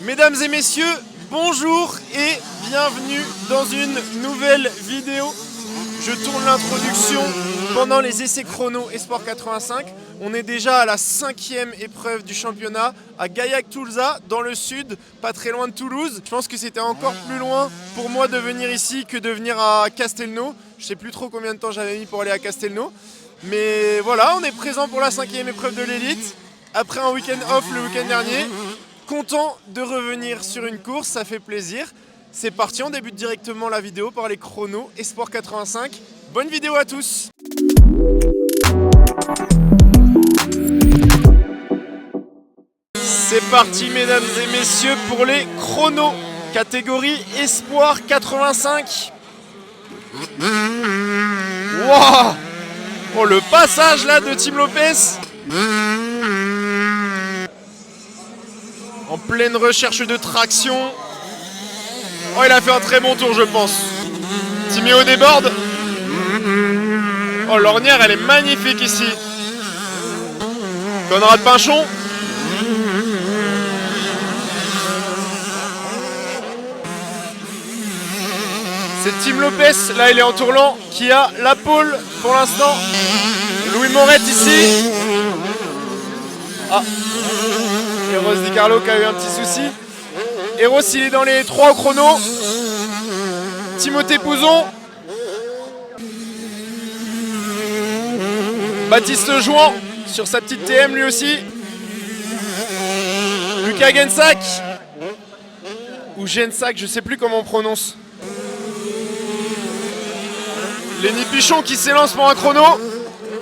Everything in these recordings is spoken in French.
Mesdames et messieurs, bonjour et bienvenue dans une nouvelle vidéo. Je tourne l'introduction pendant les essais chrono Esport 85. On est déjà à la 5e épreuve du championnat à Gaillac-Toulza, dans le sud, pas très loin de Toulouse. Je pense que c'était encore plus loin pour moi de venir ici que de venir à Castelnau. Je sais plus trop combien de temps j'avais mis pour aller à Castelnau. Mais voilà, on est présent pour la 5e épreuve de l'élite. Après un week-end off le week-end dernier. Content de revenir sur une course, ça fait plaisir. C'est parti, on débute directement la vidéo par les chronos Esport 85. Bonne vidéo à tous. C'est parti mesdames et messieurs pour les chronos catégorie Espoir 85. Wow. Oh, le passage là de Tim Lopez. En pleine recherche de traction. Oh, il a fait un très bon tour, je pense. Timéo déborde. Oh, l'ornière, elle est magnifique ici. Conrad Pinchon. C'est Tim Lopez, là il est en tourlant, qui a la pole pour l'instant. Louis Morette ici. Ah. Eros Di Carlo qui a eu un petit souci. Eros il est dans les 3 au chrono. Timothée Pouzon. Baptiste Jouan sur sa petite TM lui aussi. Lucas Gensack. Ou Gensack, je sais plus comment on prononce. Lenny Pichon qui s'élance pour un chrono.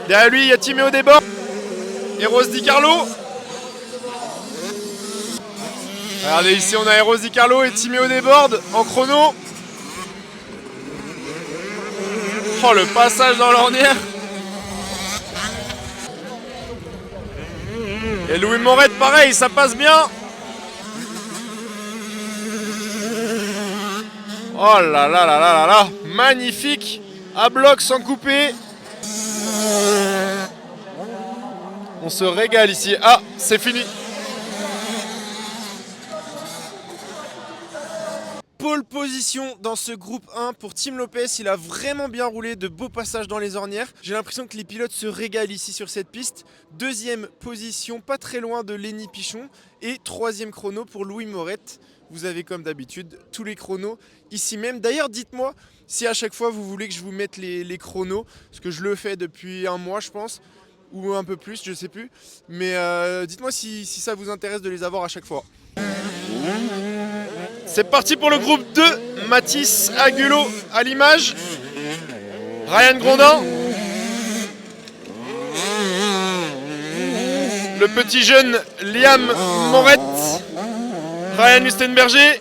Derrière lui il y a Timéo Desbordes. Eros Di Carlo. Regardez ici on a Eros Di Carlo et Timéo Desbordes en chrono. Oh le passage dans l'ornière. Et Louis Morette pareil, ça passe bien. Oh là là là là là là. Magnifique. À bloc sans couper. On se régale ici. Ah, c'est fini. Pole position dans ce groupe 1 pour Tim Lopez, il a vraiment bien roulé, de beaux passages dans les ornières. J'ai l'impression que les pilotes se régalent ici sur cette piste. Deuxième position, pas très loin de Lenny Pichon. Et troisième chrono pour Louis Morette. Vous avez comme d'habitude tous les chronos ici même. D'ailleurs, dites-moi si à chaque fois vous voulez que je vous mette les chronos, parce que je le fais depuis un mois je pense, ou un peu plus, je sais plus. Mais dites-moi si ça vous intéresse de les avoir à chaque fois. C'est parti pour le groupe 2, Mathis Agulot à l'image, Ryan Grondin, le petit jeune Liam Morette, Ryan Lustenberger.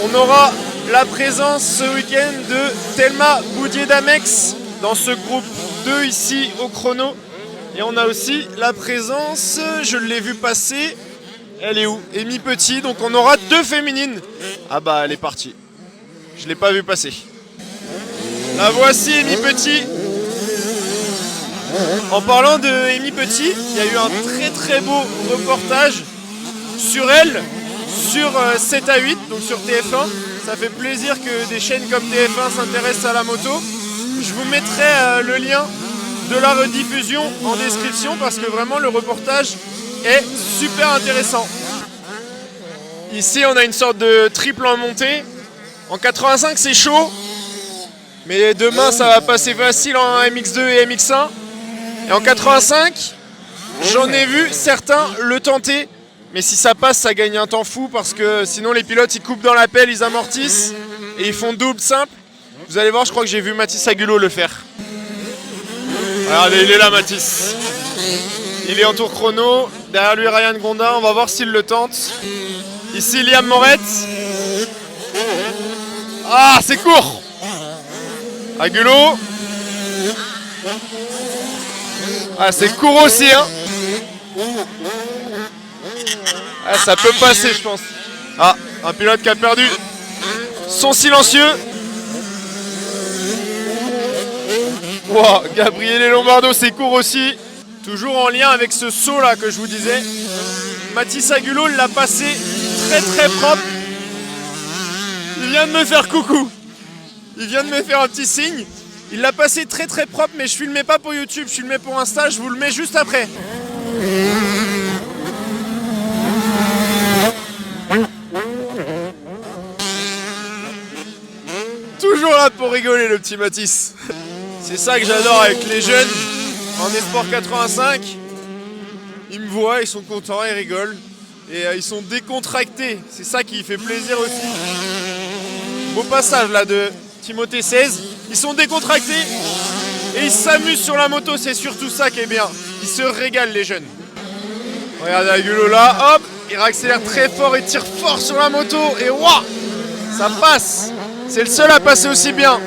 On aura la présence ce week-end de Thelma Boudier-Damex dans ce groupe 2 ici au chrono. Et on a aussi la présence, je l'ai vu passer. Elle est où? Amy Petit, donc on aura 2 féminines. Ah bah elle est partie. Je ne l'ai pas vu passer. La voici Amy Petit. En parlant de Amy Petit, il y a eu un très très beau reportage sur elle, sur 7 à 8, donc sur TF1. Ça fait plaisir que des chaînes comme TF1 s'intéressent à la moto. Je vous mettrai le lien de la rediffusion en description parce que vraiment le reportage est super intéressant. Ici on a une sorte de triple en montée. En 85 c'est chaud, mais demain ça va passer facile en MX2 et MX1. Et en 85 j'en ai vu certains le tenter, mais si ça passe ça gagne un temps fou parce que sinon les pilotes ils coupent dans la pelle, ils amortissent et ils font double simple. Vous allez voir, je crois que j'ai vu Mathis Agulot le faire. Regardez, il est là Mathis. Il est en tour chrono, derrière lui Ryan Grondin, on va voir s'il le tente. Ici Liam Morette. Ah, c'est court. Agulot. Ah, c'est court aussi, hein. Ah, ça peut passer, je pense. Ah, un pilote qui a perdu son silencieux. Wow, Gabriele Lombardo, c'est court aussi. Toujours en lien avec ce saut là que je vous disais. Mathis Agulot l'a passé très très propre. Il vient de me faire coucou. Il vient de me faire un petit signe. Il l'a passé très très propre, mais je filmais pas pour YouTube, je filmais pour Insta, je vous le mets juste après. Toujours là pour rigoler le petit Mathis. C'est ça que j'adore avec les jeunes en Esport 85. Ils me voient, ils sont contents, ils rigolent. Et ils sont décontractés. C'est ça qui fait plaisir aussi. Beau passage là de Timothée 16. Ils sont décontractés et ils s'amusent sur la moto. C'est surtout ça qui est bien. Ils se régalent les jeunes. Regardez Agulot là, hop, il accélère très fort et tire fort sur la moto. Et waouh, ça passe. C'est le seul à passer aussi bien.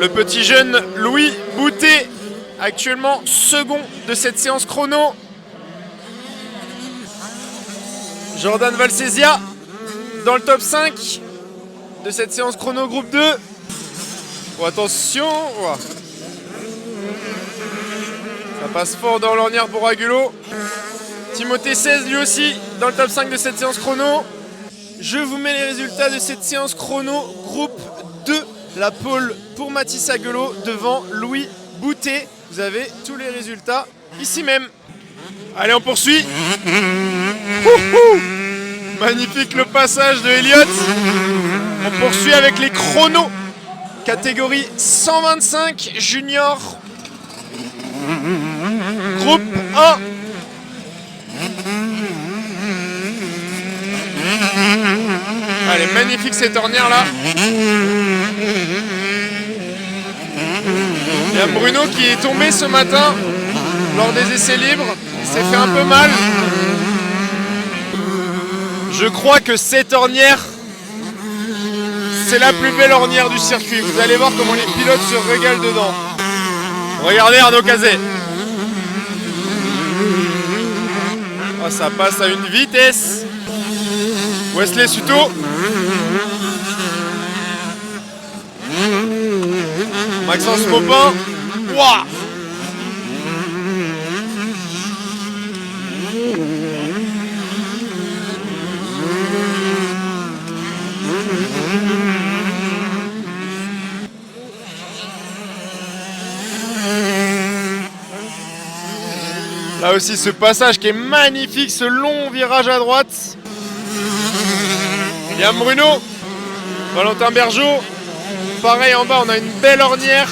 Le petit jeune Louis Boutet, actuellement second de cette séance chrono. Jordan Valsesia dans le top 5 de cette séance chrono groupe 2. Oh, attention, ça passe fort dans l'ornière pour Agulot. Timothée 16 lui aussi dans le top 5 de cette séance chrono. Je vous mets les résultats de cette séance chrono groupe 2. La pole pour Mathis Agulot devant Louis Boutet. Vous avez tous les résultats ici même. Allez, on poursuit. Magnifique le passage de Elliott. On poursuit avec les chronos. Catégorie 125 junior. Groupe 1. Allez, magnifique cette ornière là. Il y a Bruno qui est tombé ce matin lors des essais libres. Il s'est fait un peu mal. Je crois que cette ornière, c'est la plus belle ornière du circuit. Vous allez voir comment les pilotes se régalent dedans. Regardez Arnaud Cazet. Oh, ça passe à une vitesse. Wesley Suto. Maxence Maupin. Waouh! Là aussi ce passage qui est magnifique, ce long virage à droite. Liam Bruno, Valentin Bergeau. Pareil en bas, on a une belle ornière.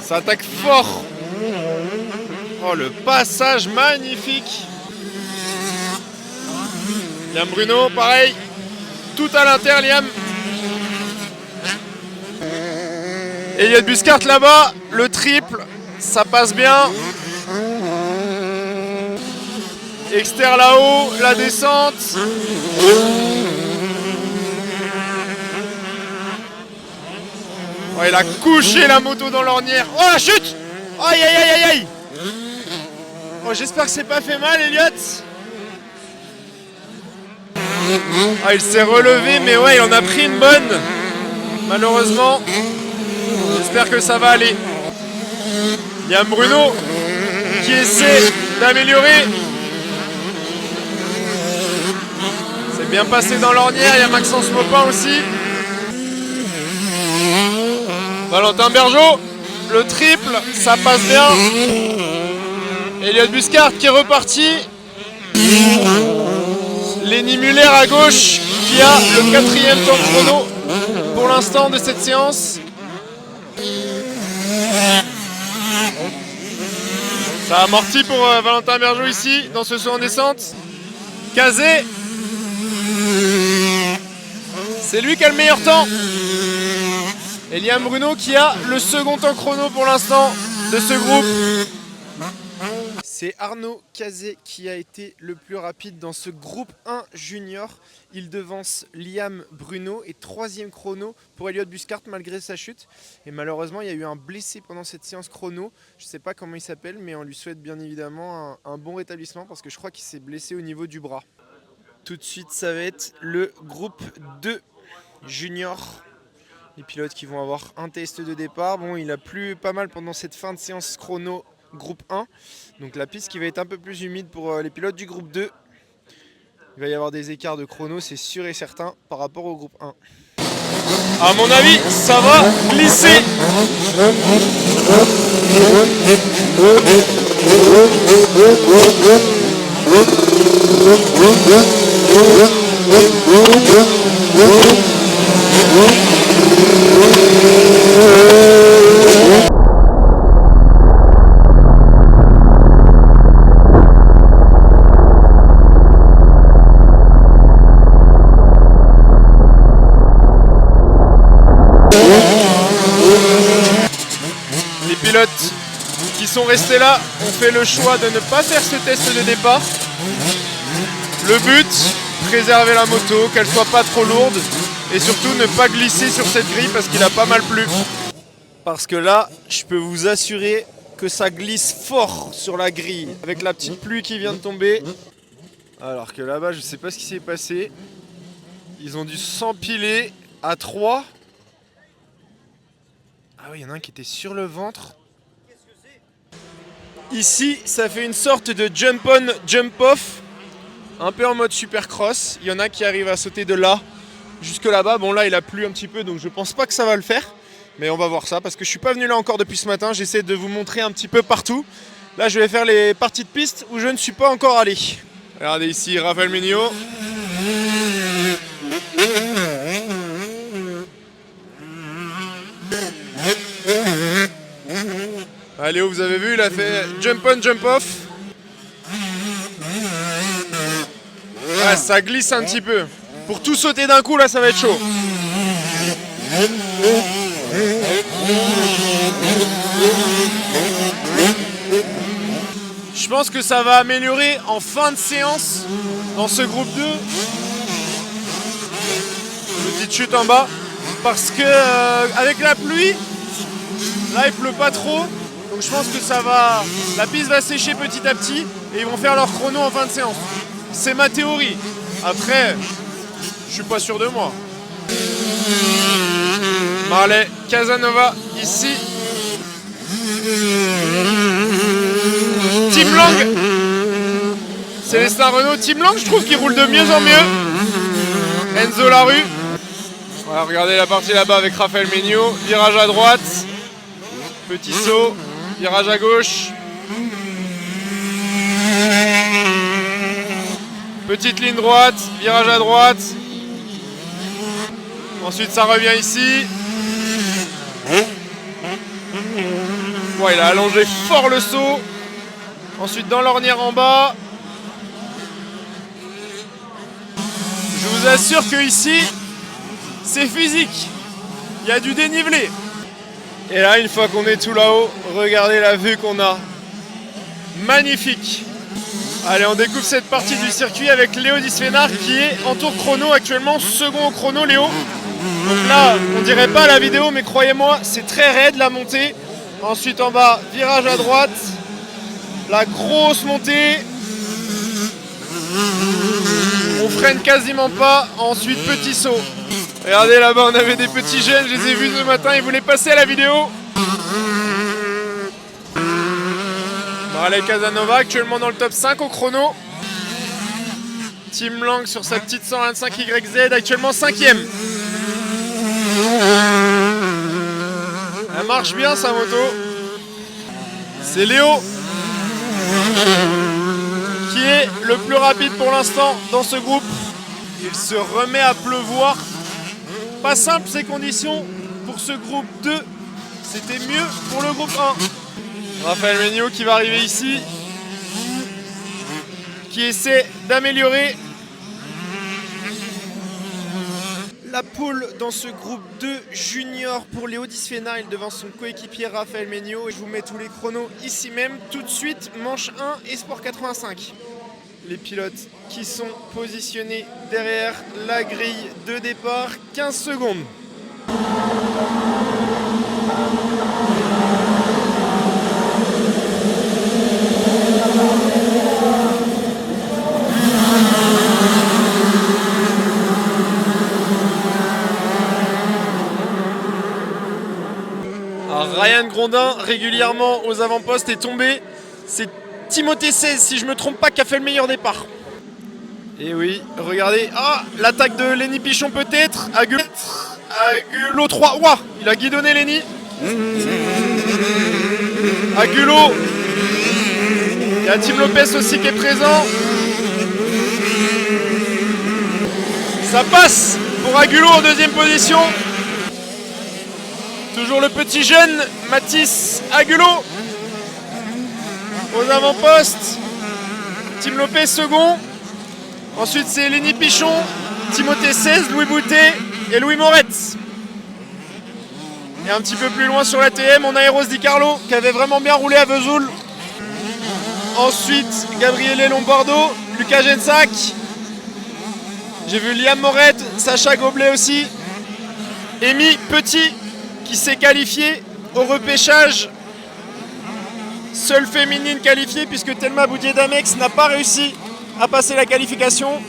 Ça attaque fort. Oh, le passage magnifique. Liam Bruno, pareil. Tout à l'inter, Liam. Elliott Buscart là-bas, le triple, ça passe bien. Exter là-haut, la descente. Oh, il a couché la moto dans l'ornière. Oh, la chute! Aïe, aïe, aïe, aïe, aïe! Oh, j'espère que c'est pas fait mal, Elliott. Ah, il s'est relevé, mais ouais, il en a pris une bonne. Malheureusement. J'espère que ça va aller. Il y a Bruno qui essaie d'améliorer. C'est bien passé dans l'ornière. Il y a Maxence Maupin aussi. Valentin Bergeau, le triple, ça passe bien. Elliott Buscart qui est reparti. Lenny Muller à gauche qui a le 4e temps chrono pour l'instant de cette séance. Ça a amorti pour Valentin Bergeau ici dans ce saut en descente. Cazet, c'est lui qui a le meilleur temps. Et Liam Bruno qui a le second temps chrono pour l'instant de ce groupe. C'est Arnaud Cazet qui a été le plus rapide dans ce groupe 1 junior. Il devance Liam Bruno et 3e chrono pour Elliott Buscart malgré sa chute. Et malheureusement, il y a eu un blessé pendant cette séance chrono. Je ne sais pas comment il s'appelle, mais on lui souhaite bien évidemment un bon rétablissement parce que je crois qu'il s'est blessé au niveau du bras. Tout de suite, ça va être le groupe 2 junior Les pilotes qui vont avoir un test de départ. Bon, il a plu pas mal pendant cette fin de séance chrono groupe 1. Donc la piste qui va être un peu plus humide pour les pilotes du groupe 2. Il va y avoir des écarts de chrono, c'est sûr et certain, par rapport au groupe 1. À mon avis, ça va glisser. Les pilotes qui sont restés là ont fait le choix de ne pas faire ce test de départ. Le but, préserver la moto, qu'elle soit pas trop lourde et surtout ne pas glisser sur cette grille parce qu'il a pas mal plu. Parce que là, je peux vous assurer que ça glisse fort sur la grille avec la petite pluie qui vient de tomber. Alors que là-bas, je sais pas ce qui s'est passé. Ils ont dû s'empiler à 3. Ah oui, il y en a un qui était sur le ventre. Ici, ça fait une sorte de jump on, jump off. Un peu en mode supercross. Il y en a qui arrivent à sauter de là jusque là-bas. Bon, là, il a plu un petit peu, donc je pense pas que ça va le faire. Mais on va voir ça, parce que je suis pas venu là encore depuis ce matin. J'essaie de vous montrer un petit peu partout. Là, je vais faire les parties de piste où je ne suis pas encore allé. Regardez ici, Raphaël Méniaud. Ah, Léo, vous avez vu, il a fait jump on, jump off. Ouais, ça glisse un petit peu. Pour tout sauter d'un coup, là, ça va être chaud. Je pense que ça va améliorer en fin de séance dans ce groupe 2. Petite chute en bas. Parce que avec la pluie, là il pleut pas trop. Donc je pense que ça va. La piste va sécher petit à petit et ils vont faire leur chrono en fin de séance. C'est ma théorie. Après, je suis pas sûr de moi. Marley Casanova ici. Team Lang. Célestin Renault. Team Lang, je trouve qu'il roule de mieux en mieux. Enzo Larue. Voilà, regardez la partie là-bas avec Raphaël Méniaud. Virage à droite. Petit saut. Virage à gauche. Petite ligne droite. Virage à droite. Ensuite, ça revient ici. Bon, il a allongé fort le saut. Ensuite, dans l'ornière en bas. Je vous assure que ici, c'est physique. Il y a du dénivelé. Et là, une fois qu'on est tout là-haut, regardez la vue qu'on a. Magnifique. Allez, on découvre cette partie du circuit avec Léo Disfénard qui est en tour chrono actuellement, second au chrono, Léo. Donc là, on dirait pas à la vidéo, mais croyez-moi, c'est très raide la montée. Ensuite en bas, virage à droite. La grosse montée. On freine quasiment pas. Ensuite, petit saut. Regardez là-bas, on avait des petits jeunes, je les ai vus ce matin, ils voulaient passer à la vidéo. Marley Casanova actuellement dans le top 5 au chrono. Team Lang sur sa petite 125 YZ actuellement 5ème. Elle marche bien sa moto. C'est Léo qui est le plus rapide pour l'instant dans ce groupe. Il se remet à pleuvoir. Pas simple ces conditions pour ce groupe 2. C'était mieux pour le groupe 1. Raphaël Méniaud qui va arriver ici. Qui essaie d'améliorer la pole dans ce groupe 2 junior pour Léo Disfénard devant son coéquipier Raphaël Méniaud. Et je vous mets tous les chronos ici même. Tout de suite, manche 1 et Sport 85. Les pilotes qui sont positionnés derrière la grille de départ, 15 secondes. Grondin régulièrement aux avant-postes est tombé. C'est Timothée 16, si je me trompe pas, qui a fait le meilleur départ. Et oui, regardez. Ah, l'attaque de Lenny Pichon peut-être. Agulo 3. Ouah, il a guidonné Lenny. Agulo. Il y a Tim Lopez aussi qui est présent. Ça passe pour Agulo en deuxième position. Toujours le petit jeune Mathis Agulo aux avant-postes. Tim Lopez second. Ensuite c'est Lenny Pichon, Timothée 16, Louis Boutet et Louis Moretz. Et un petit peu plus loin sur la TM, on a Eros Di Carlo qui avait vraiment bien roulé à Vesoul. Ensuite Gabriele Lombardo, Lucas Gensac. J'ai vu Liam Moret, Sacha Goblet aussi. Amy Petit qui s'est qualifiée au repêchage. Seule féminine qualifiée puisque Thelma Boudier-Damex n'a pas réussi à passer la qualification.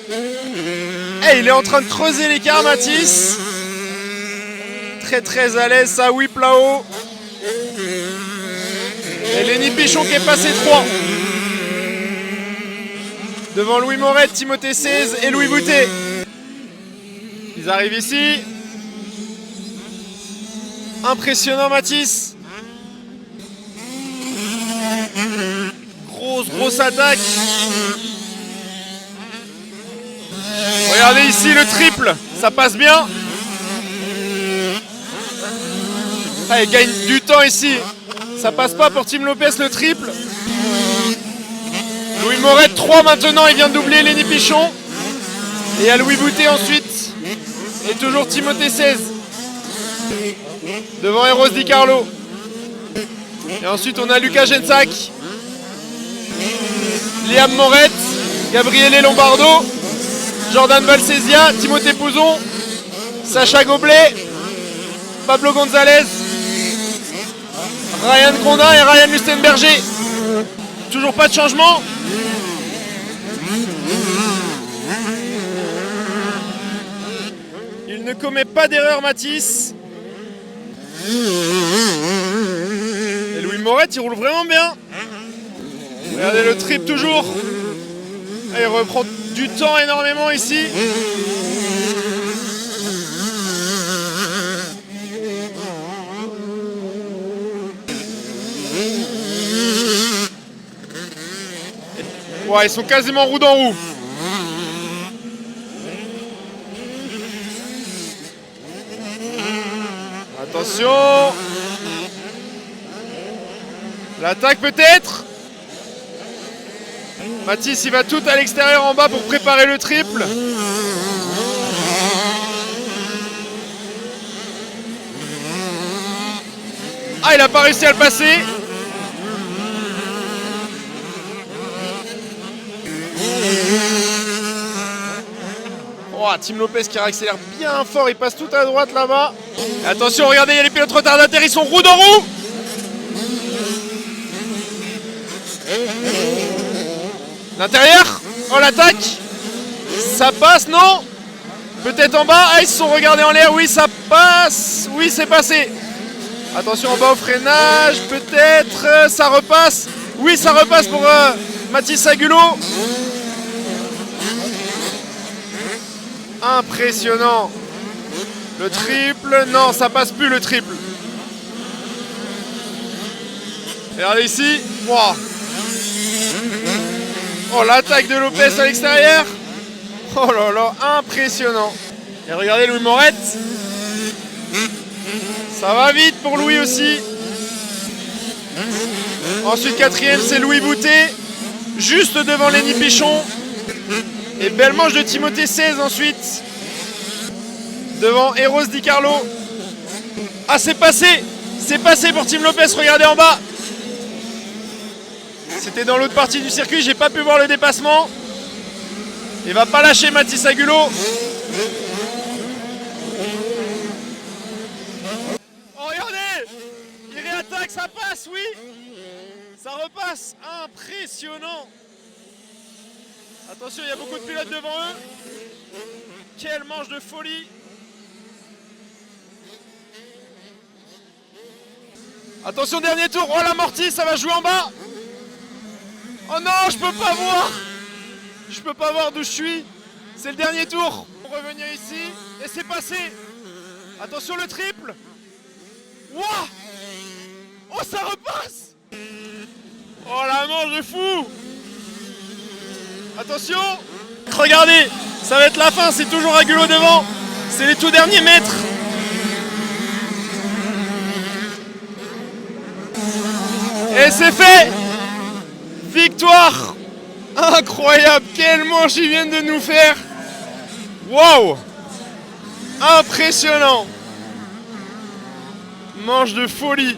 Et il est en train de creuser l'écart, Mathis. Très à l'aise, ça whip là-haut. Et Lenny Pichon qui est passé 3. Devant Louis Moret, Timothée 16 et Louis Boutet. Ils arrivent ici. Impressionnant, Mathis. Grosse attaque. Regardez ici le triple. Ça passe bien. Ah, il gagne du temps ici. Ça passe pas pour Tim Lopez le triple. Louis Moret 3 maintenant. Il vient de doubler Lenny Pichon. Et à Louis Boutet ensuite. Et toujours Timothée 16. Devant Eros Di Carlo. Et ensuite on a Lucas Gensac. Liam Moret, Gabriele Lombardo, Jordan Valsesia, Timothée Pouzon, Sacha Goblet, Pablo Gonzalez, Ryan Grondin et Ryan Lustenberger. Toujours pas de changement. Il ne commet pas d'erreur, Mathis. Et Louis Moret, il roule vraiment bien. Regardez le trip toujours. Et il reprend du temps énormément ici. Ouais, ils sont quasiment roue dans roue. Attention. L'attaque peut-être. Mathis, il va tout à l'extérieur en bas pour préparer le triple. Ah, il n'a pas réussi à le passer. Oh, Tim Lopez qui réaccélère bien fort, il passe tout à droite là-bas. Attention, regardez, il y a les pilotes retardataires, ils sont roue dans roue. L'intérieur. Oh, l'attaque. Ça passe, non? Peut-être en bas. Ah, ils se sont regardés en l'air. Oui, ça passe. Oui, c'est passé. Attention en bas au freinage. Peut-être. Ça repasse. Oui, ça repasse pour Mathis Agulo. Impressionnant. Le triple. Non, ça passe plus le triple. Regardez ici. Wow. Oh, l'attaque de Lopez à l'extérieur. Oh là là, impressionnant. Et regardez Louis Moret. Ça va vite pour Louis aussi. Ensuite, quatrième, c'est Louis Boutet. Juste devant Lenny Pichon. Et belle manche de Timothée 16 ensuite. Devant Eros Di Carlo. Ah, c'est passé. C'est passé pour Tim Lopez, regardez en bas. C'était dans l'autre partie du circuit, j'ai pas pu voir le dépassement. Il va pas lâcher Mathis Agulo. Oh, regardez. Il réattaque, ça passe, oui. Ça repasse, impressionnant. Attention, il y a beaucoup de pilotes devant eux. Quelle manche de folie. Attention, dernier tour. Oh, l'amorti, ça va jouer en bas. Oh non, je peux pas voir. Je peux pas voir d'où je suis. C'est le dernier tour. On va revenir ici et c'est passé. Attention, le triple. Wouah. Oh, ça repasse. Oh, la manche de fou. Attention. Regardez, ça va être la fin. C'est toujours Agulot devant. C'est les tout derniers mètres. Et c'est fait. Victoire. Incroyable. Quelle manche ils viennent de nous faire. Waouh. Impressionnant. Manche de folie.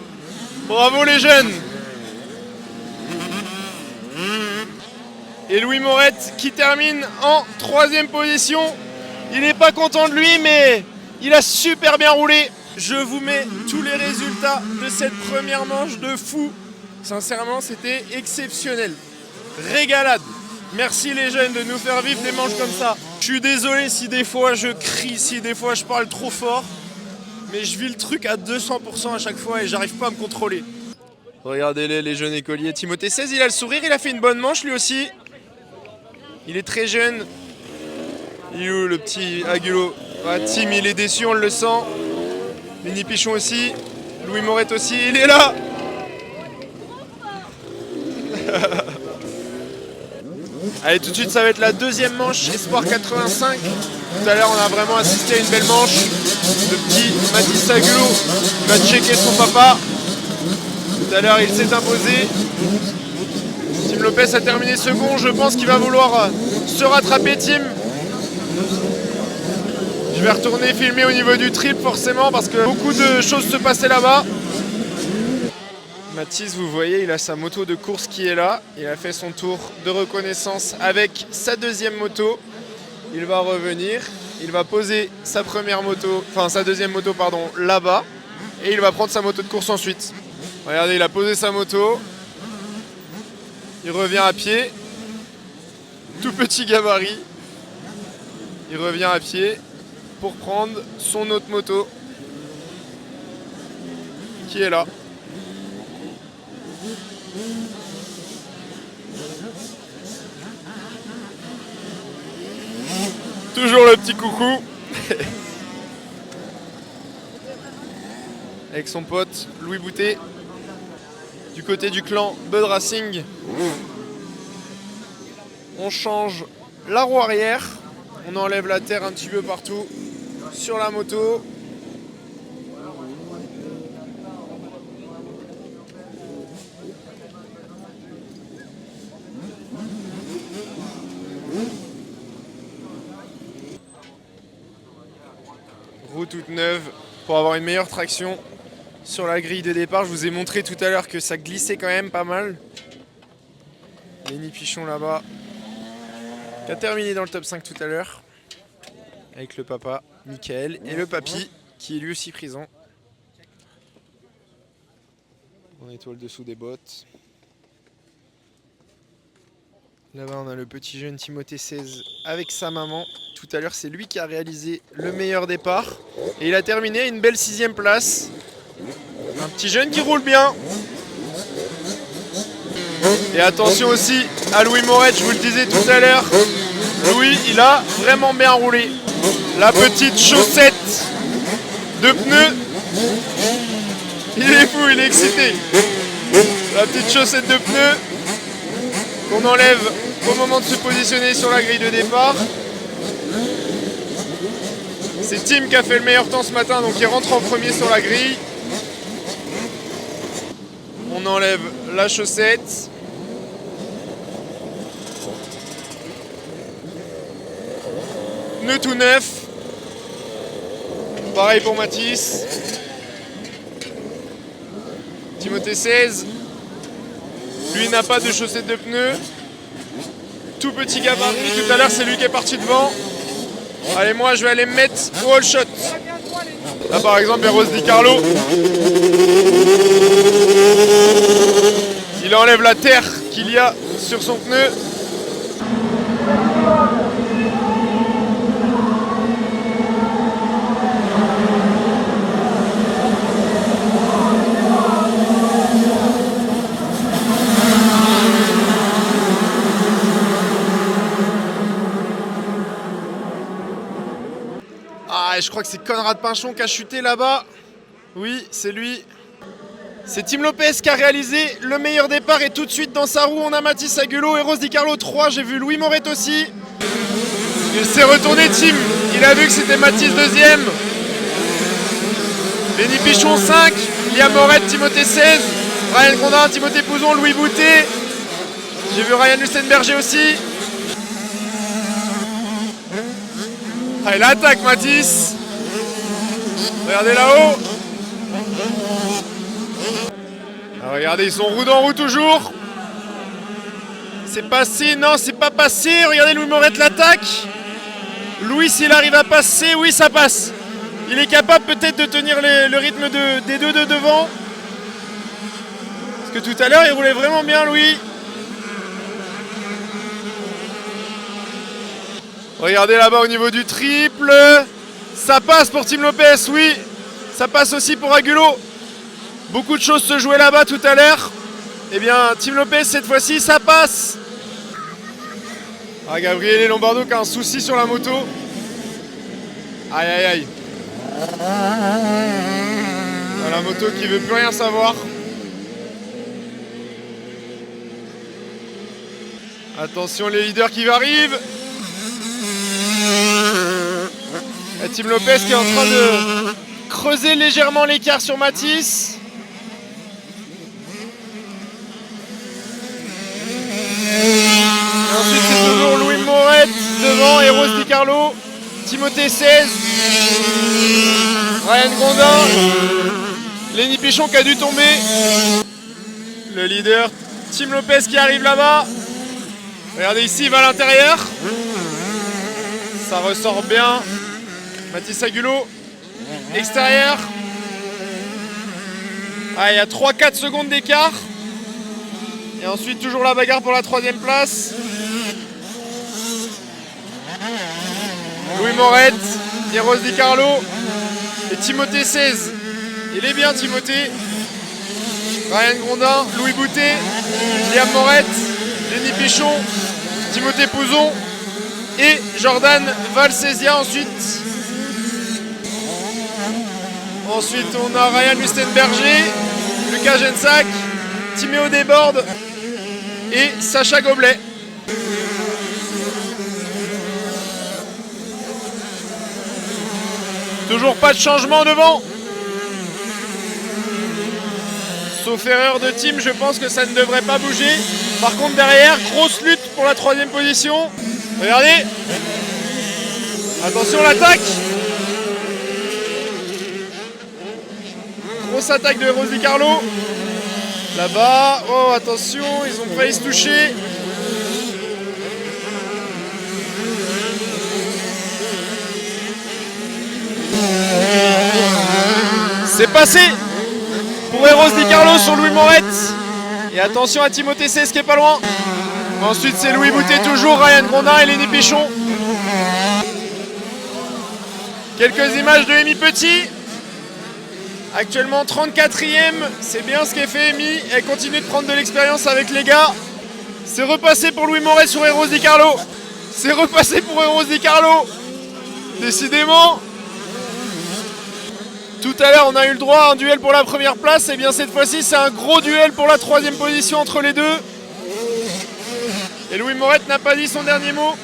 Bravo les jeunes. Et Louis Morette qui termine en 3e position. Il n'est pas content de lui, mais il a super bien roulé. Je vous mets tous les résultats de cette première manche de fou. Sincèrement, c'était exceptionnel. Régalade. Merci les jeunes de nous faire vivre des manches comme ça. Je suis désolé si des fois je crie, si des fois je parle trop fort. Mais je vis le truc à 200% à chaque fois et j'arrive pas à me contrôler. Regardez-les, les jeunes écoliers. Timothée 16, il a le sourire, il a fait une bonne manche lui aussi. Il est très jeune. Il est où le petit Agulot? Ah, Tim, il est déçu, on le sent. Lenny Pichon aussi. Louis Morette aussi, il est là. Allez, tout de suite, ça va être la 2e manche, Espoir 85. Tout à l'heure, on a vraiment assisté à une belle manche. Le petit Mathis Agulot va checker son papa. Tout à l'heure, il s'est imposé. Tim Lopez a terminé second. Je pense qu'il va vouloir se rattraper, Tim. Je vais retourner filmer au niveau du trip, forcément, parce que beaucoup de choses se passaient là-bas. Mathis, vous voyez, il a sa moto de course qui est là. Il a fait son tour de reconnaissance avec sa 2e moto. Il va revenir, il va poser sa sa 2e moto, pardon, là-bas. Et il va prendre sa moto de course ensuite. Regardez, il a posé sa moto. Il revient à pied. Tout petit gabarit. Il revient à pied pour prendre son autre moto qui est là. Toujours le petit coucou. Avec son pote Louis Boutet. Du côté du clan Bud Racing. On change la roue arrière. On enlève la terre un petit peu partout sur la moto. Roue toute neuve pour avoir une meilleure traction sur la grille de départ. Je vous ai montré tout à l'heure que ça glissait quand même pas mal. Lenny Pichon là-bas, qui a terminé dans le top 5 tout à l'heure, avec le papa Michael et le papy qui est lui aussi présent. On étoile dessous des bottes. Là-bas on a le petit jeune Timothée 16 avec sa maman. Tout à l'heure c'est lui qui a réalisé le meilleur départ. Et il a terminé à une belle 6e place. Un petit jeune qui roule bien. Et attention aussi à Louis Morette, je vous le disais tout à l'heure. Louis, il a vraiment bien roulé. La petite chaussette de pneus. Il est fou, il est excité. La petite chaussette de pneus qu'on enlève au moment de se positionner sur la grille de départ. C'est Tim qui a fait le meilleur temps ce matin, donc il rentre en premier sur la grille. On enlève la chaussette. Pneu tout neuf. Pareil pour Mathis. Timothée 16. Lui n'a pas de chaussettes de pneus. Tout petit gabarit. Tout à l'heure, c'est lui qui est parti devant. Allez, moi, je vais aller me mettre au all shot. Là, par exemple, il y a Rose Di Carlo. Il enlève la terre qu'il y a sur son pneu. je crois que c'est Conrad Pinchon qui a chuté là-bas. Oui, c'est lui. C'est Tim Lopez qui a réalisé le meilleur départ et tout de suite dans sa roue, on a Mathis Agulot, Eros Di Carlo 3, j'ai vu Louis Moret aussi. Il s'est retourné Tim, il a vu que c'était Mathis deuxième. Lenny Pichon 5, Liam Moret, Timothée 16, Ryan Grondin, Timothée Pouzon, Louis Boutet. J'ai vu Ryan Lustenberger aussi. Ah, il attaque Mathis. Regardez là-haut. Alors, regardez, ils sont roue dans roue toujours. C'est passé, non, c'est pas passé. Regardez, Louis Moret l'attaque. Louis, s'il arrive à passer, oui, ça passe. Il est capable peut-être de tenir le rythme des deux de devant. Parce que tout à l'heure, il roulait vraiment bien, Louis. Regardez là-bas au niveau du triple. Ça passe pour Tim Lopez, oui. Ça passe aussi pour Agulot. Beaucoup de choses se jouaient là-bas tout à l'heure. Eh bien, Tim Lopez, cette fois-ci, ça passe. Ah, Gabriele Lombardo qui a un souci sur la moto. Aïe, aïe, aïe. La moto qui veut plus rien savoir. Attention, les leaders qui arrivent. Et Tim Lopez qui est en train de creuser légèrement l'écart sur Mathis. Et ensuite c'est toujours Louis Moret devant, Eros Di Carlo, Timothée 16, Ryan Grondin, Lenny Pichon qui a dû tomber. Le leader Tim Lopez qui arrive là-bas. Regardez ici, il va à l'intérieur. Ça ressort bien. Mathis Agulot, extérieur. Ah, il y a 3-4 secondes d'écart. Et ensuite, toujours la bagarre pour la 3e place. Louis Moret, Eros Di Carlo et Timothée 16. Il est bien, Timothée. Ryan Grondin, Louis Boutet, Liam Moret, Lenny Pichon, Timothée Pouzon et Jordan Valsesia ensuite. Ensuite, on a Ryan Lustenberger, Lucas Gensac, Timéo Desbordes et Sacha Goblet. Toujours pas de changement devant. Sauf erreur de team, je pense que ça ne devrait pas bouger. Par contre, derrière, grosse lutte pour la 3e position. Regardez. Attention, l'attaque. Grosse attaque de Eros Di Carlo. Là-bas. Oh, attention, ils ont failli se toucher. C'est passé pour Eros Di Carlo sur Louis Moret. Et attention à Timothée 16 qui est pas loin. Ensuite, c'est Louis Boutet toujours, Ryan Grondin et Lenny Pichon. Quelques images de Amy Petit. Actuellement 34e, c'est bien ce qu'elle fait Amy. Elle continue de prendre de l'expérience avec les gars. C'est repassé pour Louis Moret sur Eros Di Carlo. C'est repassé pour Eros Di Carlo. Décidément. Tout à l'heure, on a eu le droit à un duel pour la première place. Et bien cette fois-ci, c'est un gros duel pour la 3e position entre les deux. Et Louis Moret n'a pas dit son dernier mot.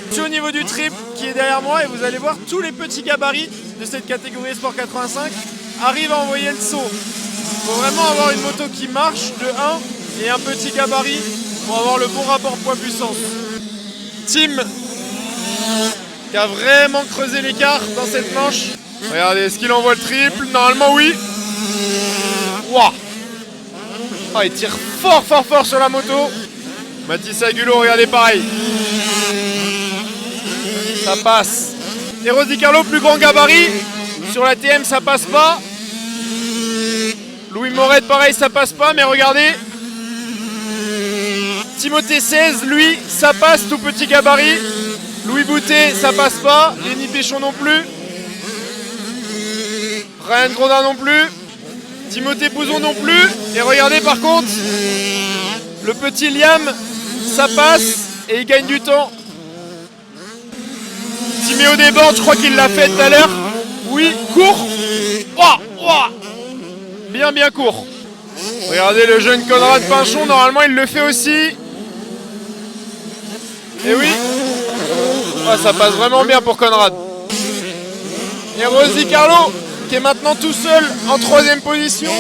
Je suis au niveau du triple qui est derrière moi et vous allez voir tous les petits gabarits de cette catégorie Sport 85 arrivent à envoyer le saut. Il faut vraiment avoir une moto qui marche de 1 et un petit gabarit pour avoir le bon rapport poids-puissance. Tim qui a vraiment creusé l'écart dans cette manche. Regardez, est-ce qu'il envoie le triple? Normalement oui. Waouh. Oh, il tire fort fort fort sur la moto. Mathis Agulot, regardez pareil. Ça passe. Eros Di Carlo, plus grand gabarit. Sur la TM, ça passe pas. Louis Moret, pareil, ça passe pas. Mais regardez. Timothée 16, lui, ça passe, tout petit gabarit. Louis Boutet, ça passe pas. Lenny Pichon non plus. Ryan Grondin non plus. Timothée Pouzon non plus. Et regardez par contre, le petit Liam, ça passe et il gagne du temps. Timéo déborde, je crois qu'il l'a fait tout à l'heure. Oui, court. Ouah, ouah. Bien court. Regardez le jeune Conrad Pinchon, normalement il le fait aussi. Et oui, ça passe vraiment bien pour Conrad. Et Rosy Carlo qui est maintenant tout seul en 3ème position.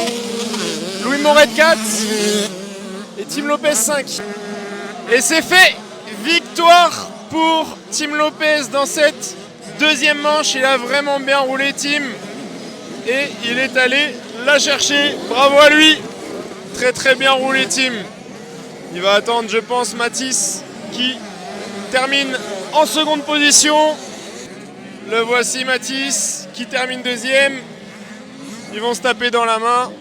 Louis Moret 4 et Tim Lopez 5. Et c'est fait. Victoire pour Tim Lopez dans cette 2e manche. Il a vraiment bien roulé Tim. Et il est allé la chercher. Bravo à lui. Très bien roulé Tim. Il va attendre, je pense, Mathis qui termine en 2e position. Le voici Mathis qui termine 2e. Ils vont se taper dans la main.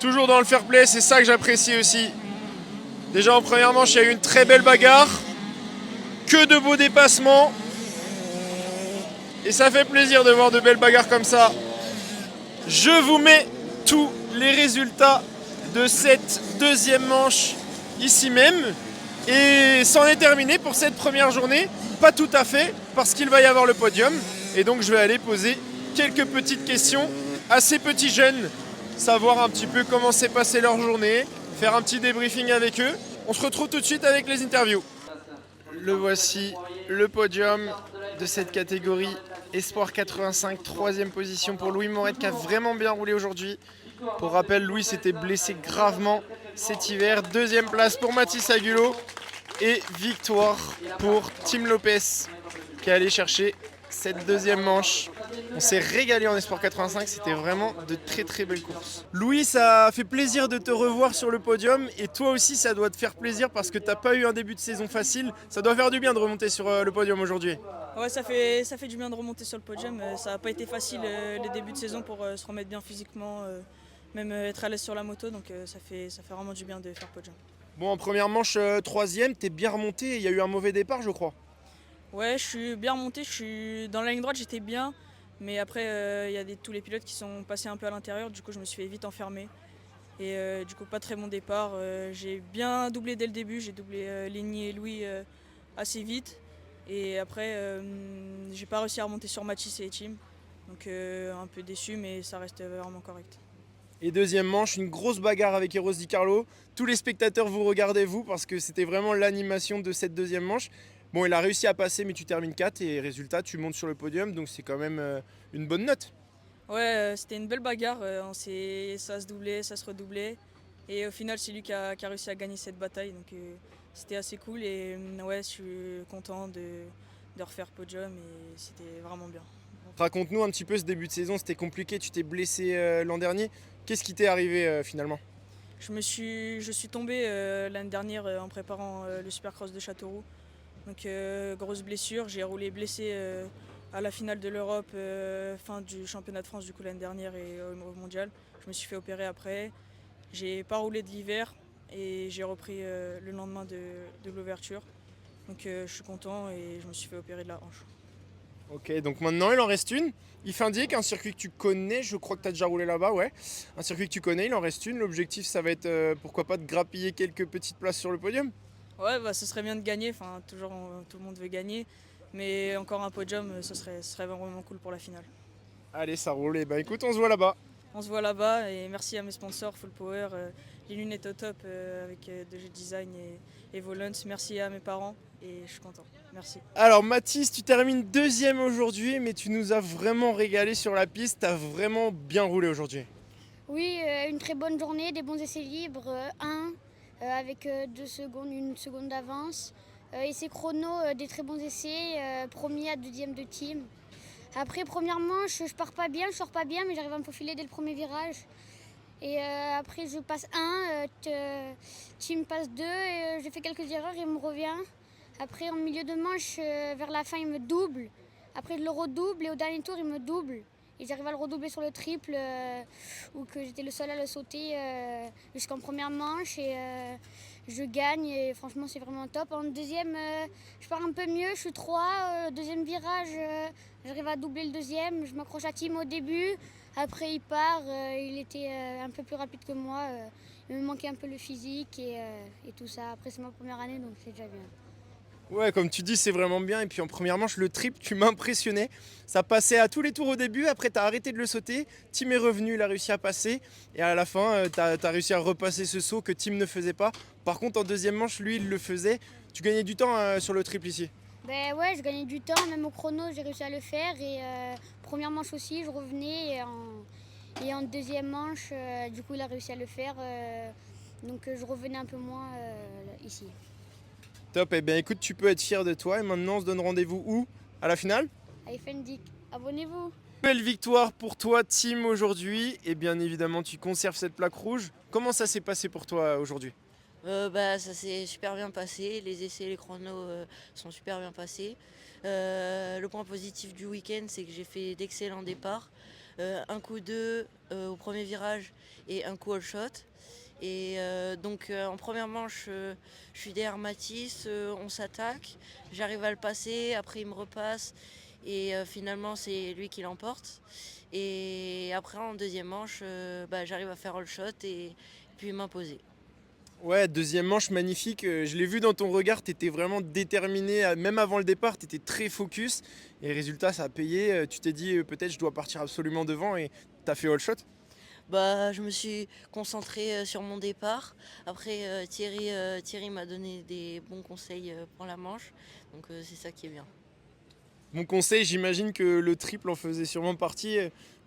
Toujours dans le fair play, c'est ça que j'apprécie aussi. Déjà en première manche, il y a eu une très belle bagarre. Que de beaux dépassements. Et ça fait plaisir de voir de belles bagarres comme ça. Je vous mets tous les résultats de cette 2e manche ici même. Et c'en est terminé pour cette première journée. Pas tout à fait, parce qu'il va y avoir le podium. Et donc je vais aller poser quelques petites questions à ces petits jeunes. Savoir un petit peu comment s'est passée leur journée. Faire un petit débriefing avec eux. On se retrouve tout de suite avec les interviews. Le voici, le podium de cette catégorie Espoir 85, 3e position pour Louis Moret qui a vraiment bien roulé aujourd'hui. Pour rappel, Louis s'était blessé gravement cet hiver. 2e place pour Mathis Agulot et victoire pour Tim Lopez qui est allé chercher cette 2e manche. On s'est régalé en Espoir 85, c'était vraiment de très belles courses. Louis, ça fait plaisir de te revoir sur le podium et toi aussi ça doit te faire plaisir parce que t'as pas eu un début de saison facile. Ça doit faire du bien de remonter sur le podium aujourd'hui. Ouais, ça fait du bien de remonter sur le podium. Ça n'a pas été facile les débuts de saison pour se remettre bien physiquement, même être à l'aise sur la moto, donc ça fait vraiment du bien de faire podium. Bon, en première manche, 3e, t'es bien remonté, il y a eu un mauvais départ je crois. Ouais, je suis bien remonté, dans la ligne droite j'étais bien, mais après il y a tous les pilotes qui sont passés un peu à l'intérieur, du coup je me suis fait vite enfermer. Et du coup pas très bon départ, j'ai bien doublé dès le début, j'ai doublé Ligny et Louis assez vite. Et après j'ai pas réussi à remonter sur Mathis et Tim, donc un peu déçu mais ça reste vraiment correct. Et 2e manche, une grosse bagarre avec Eros Di Carlo. Tous les spectateurs vous regardez vous parce que c'était vraiment l'animation de cette 2e manche. Bon, il a réussi à passer, mais tu termines 4 et résultat, tu montes sur le podium, donc c'est quand même une bonne note. Ouais, c'était une belle bagarre, ça se doublait, ça se redoublait. Et au final, c'est lui qui a réussi à gagner cette bataille, donc c'était assez cool. Et ouais, je suis content de refaire podium et c'était vraiment bien. Raconte-nous un petit peu ce début de saison, c'était compliqué, tu t'es blessé l'an dernier. Qu'est-ce qui t'est arrivé finalement ? Je suis tombé l'année dernière en préparant le Supercross de Châteauroux. Donc grosse blessure, j'ai roulé blessé à la finale de l'Europe, fin du championnat de France du coup l'année dernière et au mondial. Je me suis fait opérer après, j'ai pas roulé de l'hiver et j'ai repris le lendemain de l'ouverture. Donc je suis content et je me suis fait opérer de la hanche. Ok, donc maintenant il en reste une. IF Indique, un circuit que tu connais, je crois que tu as déjà roulé là-bas, ouais. Un circuit que tu connais, il en reste une. L'objectif ça va être pourquoi pas de grappiller quelques petites places sur le podium. Ouais, ce serait bien de gagner, enfin toujours tout le monde veut gagner, mais encore un podium, ce serait vraiment cool pour la finale. Allez, ça roule, et écoute, on se voit là-bas. On se voit là-bas et merci à mes sponsors Full Power, les lunettes au top avec DG Design et Volons. Merci à mes parents et je suis content. Merci. Alors Mathis, tu termines 2e aujourd'hui, mais tu nous as vraiment régalé sur la piste, tu as vraiment bien roulé aujourd'hui. Oui, une très bonne journée, des bons essais libres, avec 2 secondes, 1 seconde d'avance. Essais chrono, des très bons essais, premier à 2e de team. Après, première manche, je pars pas bien, je sors pas bien, mais j'arrive à me faufiler dès le premier virage. Et après, je passe 1, team passe 2, j'ai fait quelques erreurs et il me revient. Après, en milieu de manche, vers la fin, il me double. Après, je le redouble et au dernier tour, il me double. Et j'arrive à le redoubler sur le triple, où que j'étais le seul à le sauter jusqu'en première manche. Et je gagne et franchement, c'est vraiment top. En 2e, je pars un peu mieux, je suis 3. 2e virage, j'arrive à doubler le 2e. Je m'accroche à Tim au début. Après, il part. Il était un peu plus rapide que moi. Il me manquait un peu le physique et tout ça. Après, c'est ma première année, donc c'est déjà bien. Ouais, comme tu dis, c'est vraiment bien. Et puis en première manche, le triple, tu m'impressionnais. Ça passait à tous les tours au début. Après, tu as arrêté de le sauter. Tim est revenu, il a réussi à passer. Et à la fin, tu as réussi à repasser ce saut que Tim ne faisait pas. Par contre, en deuxième manche, lui, il le faisait. Tu gagnais du temps sur le triple ici. Ben ouais, je gagnais du temps, même au chrono, j'ai réussi à le faire. Et première manche aussi, je revenais. Et en deuxième manche, du coup, il a réussi à le faire. Donc je revenais un peu moins ici. Top, eh bien écoute, tu peux être fier de toi. Et maintenant, on se donne rendez-vous où? À la finale? Allez, Fendik, abonnez-vous. Belle victoire pour toi, Tim, aujourd'hui. Et bien évidemment, tu conserves cette plaque rouge. Comment ça s'est passé pour toi aujourd'hui? Ça s'est super bien passé, les essais, les chronos sont super bien passés. Le point positif du week-end, c'est que j'ai fait d'excellents départs. Un coup 2 au premier virage et un coup all shot. Et en première manche, je suis derrière Mathis, on s'attaque, j'arrive à le passer, après il me repasse et finalement c'est lui qui l'emporte. Et après en deuxième manche, j'arrive à faire all shot et puis m'imposer. Ouais, deuxième manche magnifique. Je l'ai vu dans ton regard, tu étais vraiment déterminé. Même avant le départ, tu étais très focus. Et résultat, ça a payé. Tu t'es dit, peut-être je dois partir absolument devant et tu as fait all shot. Je me suis concentrée sur mon départ. Après, Thierry m'a donné des bons conseils pour la manche. Donc c'est ça qui est bien. Mon conseil, j'imagine que le triple en faisait sûrement partie.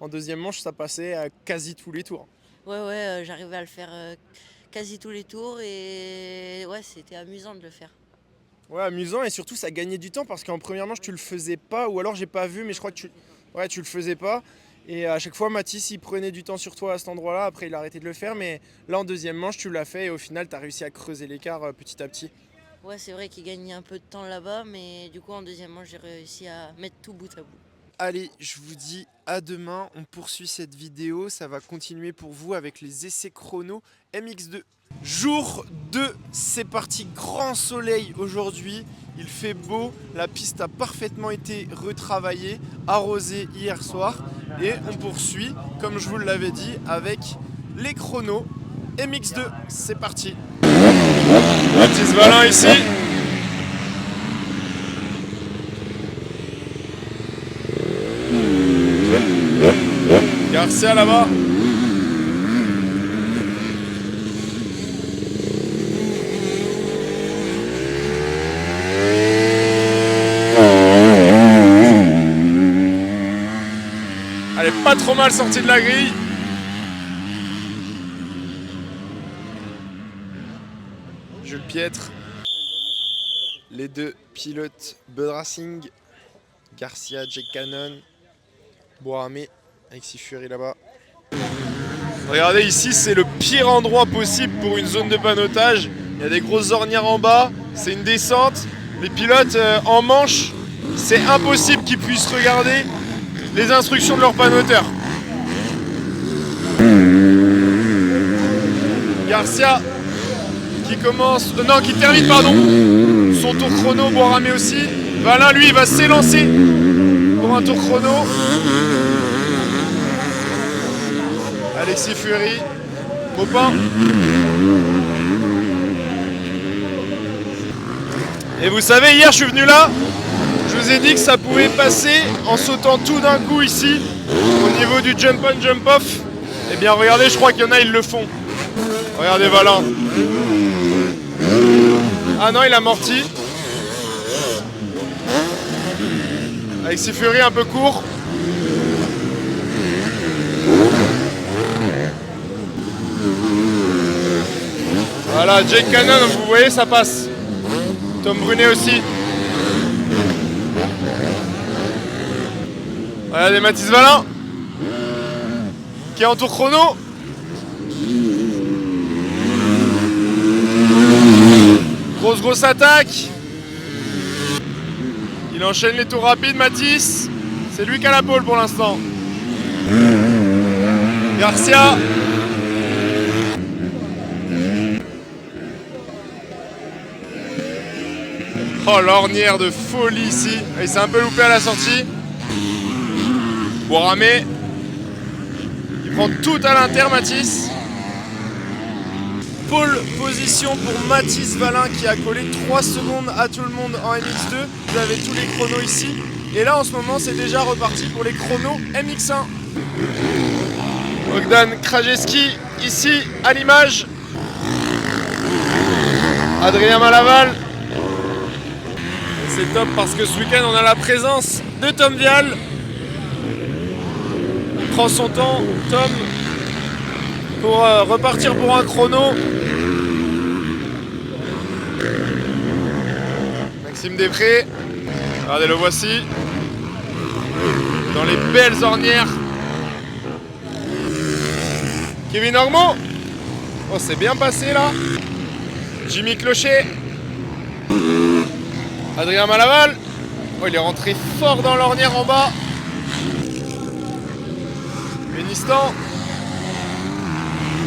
En deuxième manche, ça passait à quasi tous les tours. Ouais, j'arrivais à le faire quasi tous les tours et ouais, c'était amusant de le faire. Ouais, amusant et surtout ça gagnait du temps parce qu'en première manche tu le faisais pas ou alors j'ai pas vu mais je crois que tu le faisais pas. Et à chaque fois Mathis il prenait du temps sur toi à cet endroit-là, après il a arrêté de le faire mais là en deuxième manche tu l'as fait et au final tu as réussi à creuser l'écart petit à petit. Ouais, c'est vrai qu'il gagnait un peu de temps là-bas mais du coup en deuxième manche j'ai réussi à mettre tout bout à bout. Allez, je vous dis à demain, on poursuit cette vidéo, ça va continuer pour vous avec les essais chrono MX2. Jour 2, c'est parti, grand soleil aujourd'hui, il fait beau, la piste a parfaitement été retravaillée, arrosée hier soir et on poursuit, comme je vous l'avais dit, avec les chronos MX2, c'est parti. Mathis Valin ici. Garcia là-bas. Elle est pas trop mal sortie de la grille. Jules Piètre. Les deux pilotes Bud Racing. Garcia, Jake Cannon. Boiramé. Avec Fury là-bas. Regardez ici, c'est le pire endroit possible pour une zone de panotage. Il y a des grosses ornières en bas, c'est une descente. Les pilotes en manche, c'est impossible qu'ils puissent regarder les instructions de leur panoteur. Garcia qui qui termine son tour chrono, Boiramé aussi. Valin lui il va s'élancer pour un tour chrono. Alexis Fury, Maupin. Et vous savez, hier je suis venu là, je vous ai dit que ça pouvait passer en sautant tout d'un coup ici, au niveau du jump on, jump off. Et bien regardez, je crois qu'il y en a, ils le font. Regardez Valin. Ah non, il a amorti. Alexis Fury un peu court. Voilà, Jake Cannon, vous voyez, ça passe. Tom Brunet aussi. Regardez Mathis Valin, qui est en tour chrono. Grosse attaque. Il enchaîne les tours rapides, Mathis. C'est lui qui a la pole pour l'instant. Garcia. Oh, l'ornière de folie ici. Il s'est un peu loupé à la sortie. Boiramé. Il prend tout à l'inter, Mathis. pole position pour Mathis Valin qui a collé 3 secondes à tout le monde en MX2. Vous avez tous les chronos ici. Et là en ce moment c'est déjà reparti pour les chronos MX1. Bogdan Krajewski ici à l'image. Adrien Malaval. C'est top parce que ce week-end on a la présence de Tom Vial. Il prend son temps, Tom, pour repartir pour un chrono. Maxime Després, regardez le voici, dans les belles ornières. Kevin Ormeau, oh c'est bien passé là. Jimmy Clocher, Adrien Malaval, oh il est rentré fort dans l'ornière en bas. Bénistan,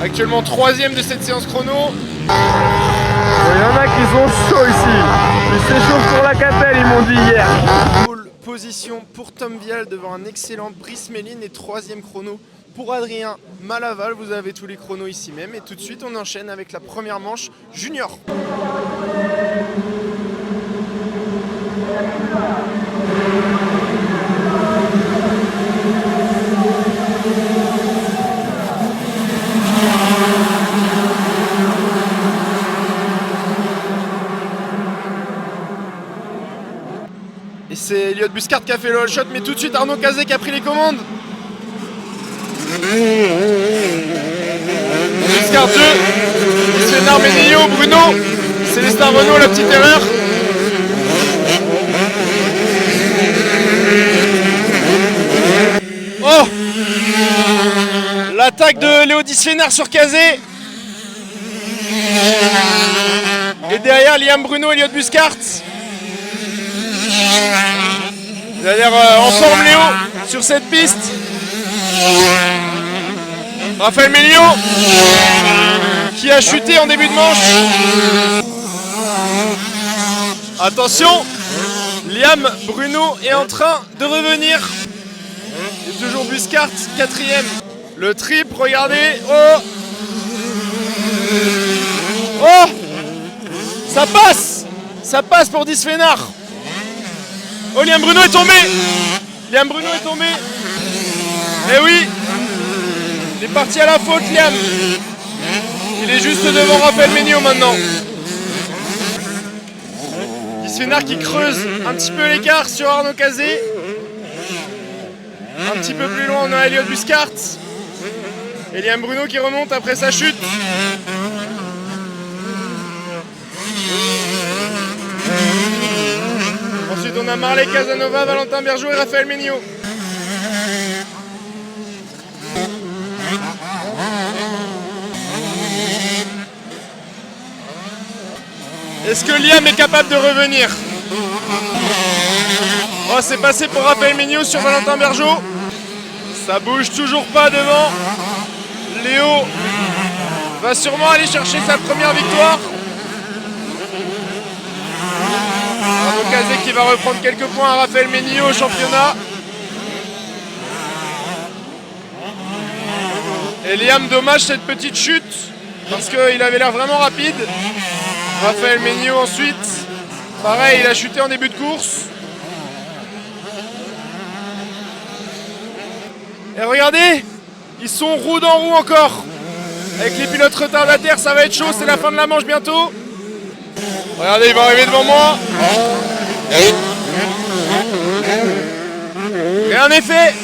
actuellement 3ème de cette séance chrono. Il y en a qui sont chauds ici. Ils s'échauffent pour la Capelle, ils m'ont dit hier. Pole position pour Tom Vial devant un excellent Brice Méline et 3ème chrono pour Adrien Malaval. Vous avez tous les chronos ici même et tout de suite on enchaîne avec la première manche junior. Et c'est Elliot Buscard qui a fait le all shot, mais tout de suite Arnaud Cazet qui a pris les commandes. Buscard 2, Missionnaire Ménillo, Bruno, Célestin Renault, la petite erreur. Oh, l'attaque de Léodis Fénard sur Cazet. Et derrière Liam Bruno, Elliot Buscard. Il a l'air en forme Léo sur cette piste. Raphaël Ménillo qui a chuté en début de manche. Attention, Liam Bruno est en train de revenir. Et toujours Buscard, 4ème. Le trip, regardez. Oh, oh, ça passe pour Disfénard. Oh, Liam Bruno est tombé. Liam Bruno est tombé. Eh oui, il est parti à la faute, Liam. Il est juste devant Raphaël Ménillo maintenant. Disfénard qui creuse un petit peu l'écart sur Arnaud Cazet. Un petit peu plus loin, on a Elliot Buscard. Et Liam Bruno qui remonte après sa chute. Ensuite, on a Marley Casanova, Valentin Bergeau et Raphaël Ménillo. Est-ce que Liam est capable de revenir? Oh, c'est passé pour Raphaël Ménillo sur Valentin Bergeau. Ça bouge toujours pas devant. Léo va sûrement aller chercher sa première victoire. Arnaud Cazet qui va reprendre quelques points à Raphaël Ménillo au championnat. Et Liam, dommage cette petite chute parce qu'il avait l'air vraiment rapide. Raphaël Ménillo ensuite. Pareil, il a chuté en début de course. Et regardez, ils sont roue dans roue encore. Avec les pilotes retardataires, ça va être chaud, c'est la fin de la manche bientôt. Regardez, il va arriver devant moi. Rien n'est fait.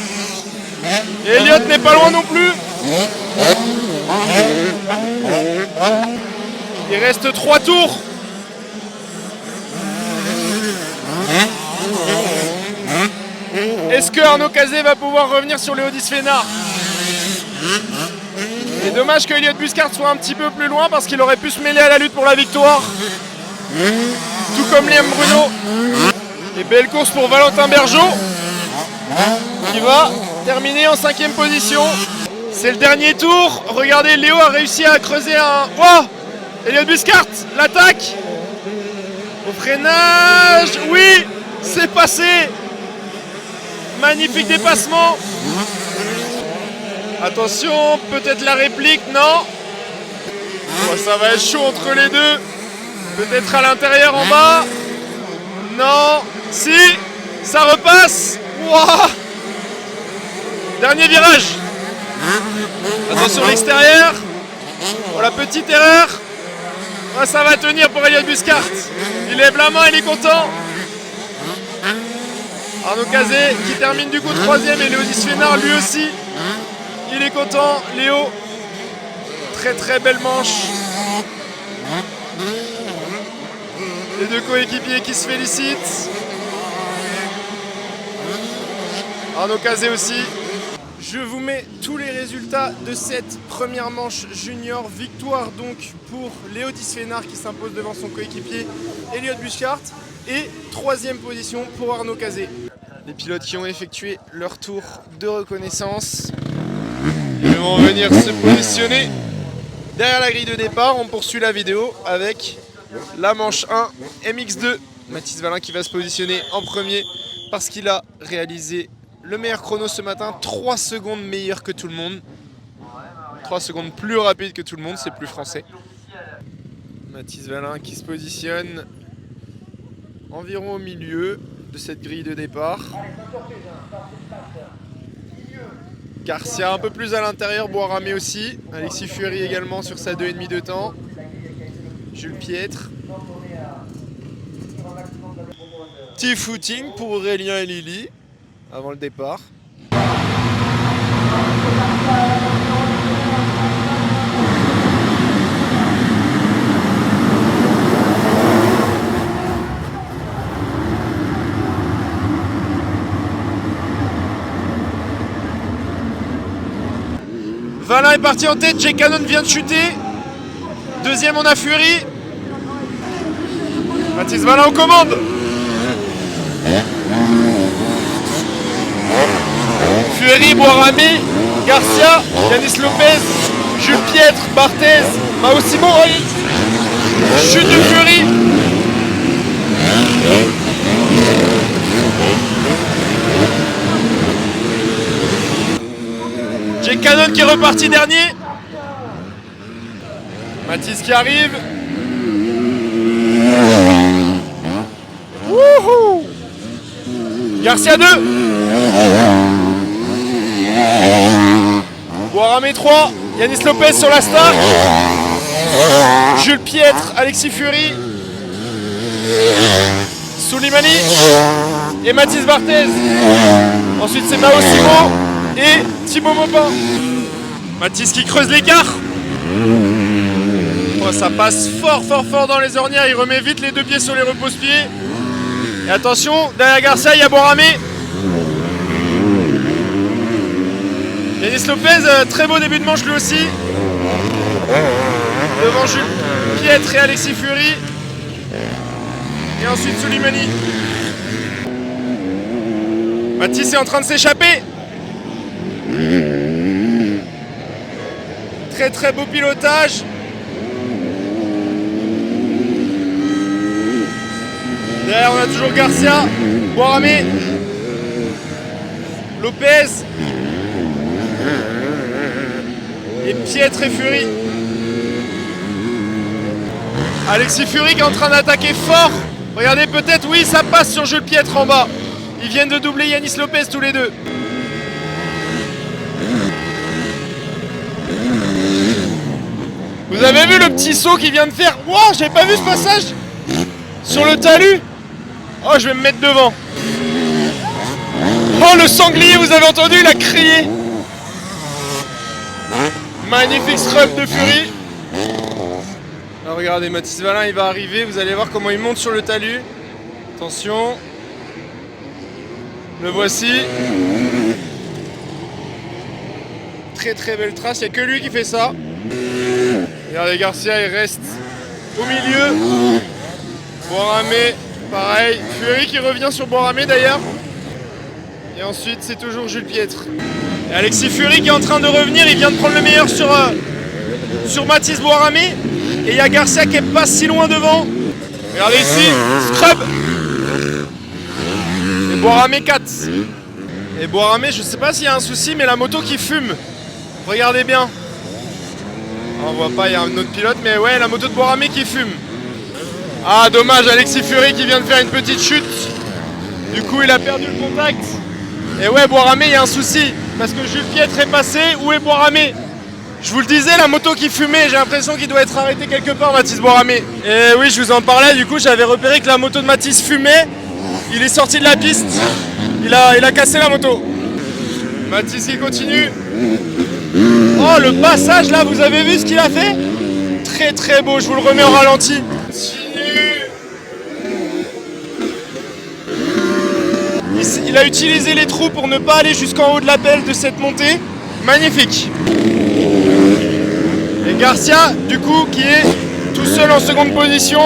Et Elliot n'est pas loin non plus. Il reste 3 tours. Est-ce que Arnaud Cazet va pouvoir revenir sur Léodis Fénard? C'est dommage que Elliot Buscard soit un petit peu plus loin parce qu'il aurait pu se mêler à la lutte pour la victoire. Tout comme Liam Bruno. Et belle course pour Valentin Bergeau qui va terminer en 5ème position. C'est le dernier tour. Regardez, Léo a réussi à creuser un... Oh, Elliot Buscard, l'attaque. Au freinage, oui, c'est passé. Magnifique dépassement. Attention, peut-être la réplique, non. Oh, ça va être chaud entre les deux. Peut-être à l'intérieur en bas. Non. Si. Ça repasse. Wow. Dernier virage. Attention l'extérieur. Oh, la petite erreur. Oh, ça va tenir pour Elliott Busquart. Il lève la main, il est content. Arnaud Cazé qui termine du coup 3ème et Léo Disfénard lui aussi. Il est content, Léo. Très très belle manche. Les deux coéquipiers qui se félicitent. Arnaud Cazé aussi. Je vous mets tous les résultats de cette première manche junior. Victoire donc pour Léo Disfénard qui s'impose devant son coéquipier Elliott Busquart. Et 3ème position pour Arnaud Cazé. Les pilotes qui ont effectué leur tour de reconnaissance. Ils vont venir se positionner derrière la grille de départ. On poursuit la vidéo avec la manche 1 MX2. Mathis Valin qui va se positionner en premier parce qu'il a réalisé le meilleur chrono ce matin. 3 secondes meilleur que tout le monde. 3 secondes plus rapide que tout le monde, c'est plus français. Mathis Valin qui se positionne environ au milieu de cette grille de départ. Garcia un peu plus à l'intérieur, Boiramé aussi. Alexis Fury également sur sa 2,5 de temps. Jules Piètre. Petit footing pour Aurélien et Lily avant le départ. Valin est parti en tête, Jake Cannon vient de chuter. 2ème, on a Fury. Mathis Valin aux commandes. Fury, Boiramé, Garcia, Yanis Lopez, Jules Piètre, Barthez, Mao Simon. Chute de Fury. Jake Cannon qui est reparti dernier. Mathis qui arrive. Wouhou. Garcia 2. Boiramé 3. Yanis Lopez sur la start. Jules Piètre, Alexis Fury. Soulimani et Mathis Barthez. Ensuite c'est Mao Simon et Thibaut Maupin. Mathis qui creuse l'écart. Oh, ça passe fort dans les ornières. Il remet vite les 2 pieds sur les repose-pieds. Et attention, derrière Garcia, il y a Boiramé. Yanis Lopez, très beau début de manche lui aussi. Devant Jules Piètre et Alexis Fury. Et ensuite Soulimani. Mathis est en train de s'échapper. Très beau pilotage. Derrière on a toujours Garcia, Boiramé, Lopez et Piètre et Fury. Alexis Fury qui est en train d'attaquer fort. Regardez peut-être, oui ça passe sur Jules Piètre en bas. Ils viennent de doubler Yanis Lopez tous les deux. Vous avez vu le petit saut qu'il vient de faire? Wow, j'avais pas vu ce passage sur le talus. Oh, je vais me mettre devant. Oh, le sanglier, vous avez entendu, il a crié. Magnifique scrub de Fury. Alors regardez, Mathis Valin, il va arriver. Vous allez voir comment il monte sur le talus. Attention. Le voici. Très belle trace, il n'y a que lui qui fait ça. Regardez, Garcia, il reste au milieu. Boiramé, pareil. Fury qui revient sur Boiramé d'ailleurs. Et ensuite, c'est toujours Jules Piètre. Et Alexis Fury qui est en train de revenir. Il vient de prendre le meilleur sur Mathis Boiramé. Et il y a Garcia qui est pas si loin devant. Regardez ici, scrub. Et Boiramé 4. Et Boiramé, je sais pas s'il y a un souci, mais la moto qui fume. Regardez bien. On voit pas, il y a un autre pilote, mais ouais, la moto de Boiramé qui fume. Ah, dommage, Alexis Fury qui vient de faire une petite chute. Du coup, il a perdu le contact. Et ouais, Boiramé, il y a un souci. Parce que Jules Piètre est passé. Où est Boiramé? Je vous le disais, la moto qui fumait, j'ai l'impression qu'il doit être arrêté quelque part, Mathis Boiramé. Et oui, je vous en parlais, du coup, j'avais repéré que la moto de Mathis fumait. Il est sorti de la piste. Il a cassé la moto. Mathis qui continue. Oh, le passage là, vous avez vu ce qu'il a fait? Très très beau, je vous le remets en ralenti. Il a utilisé les trous pour ne pas aller jusqu'en haut de la pelle de cette montée. Magnifique. Et Garcia, du coup, qui est tout seul en seconde position.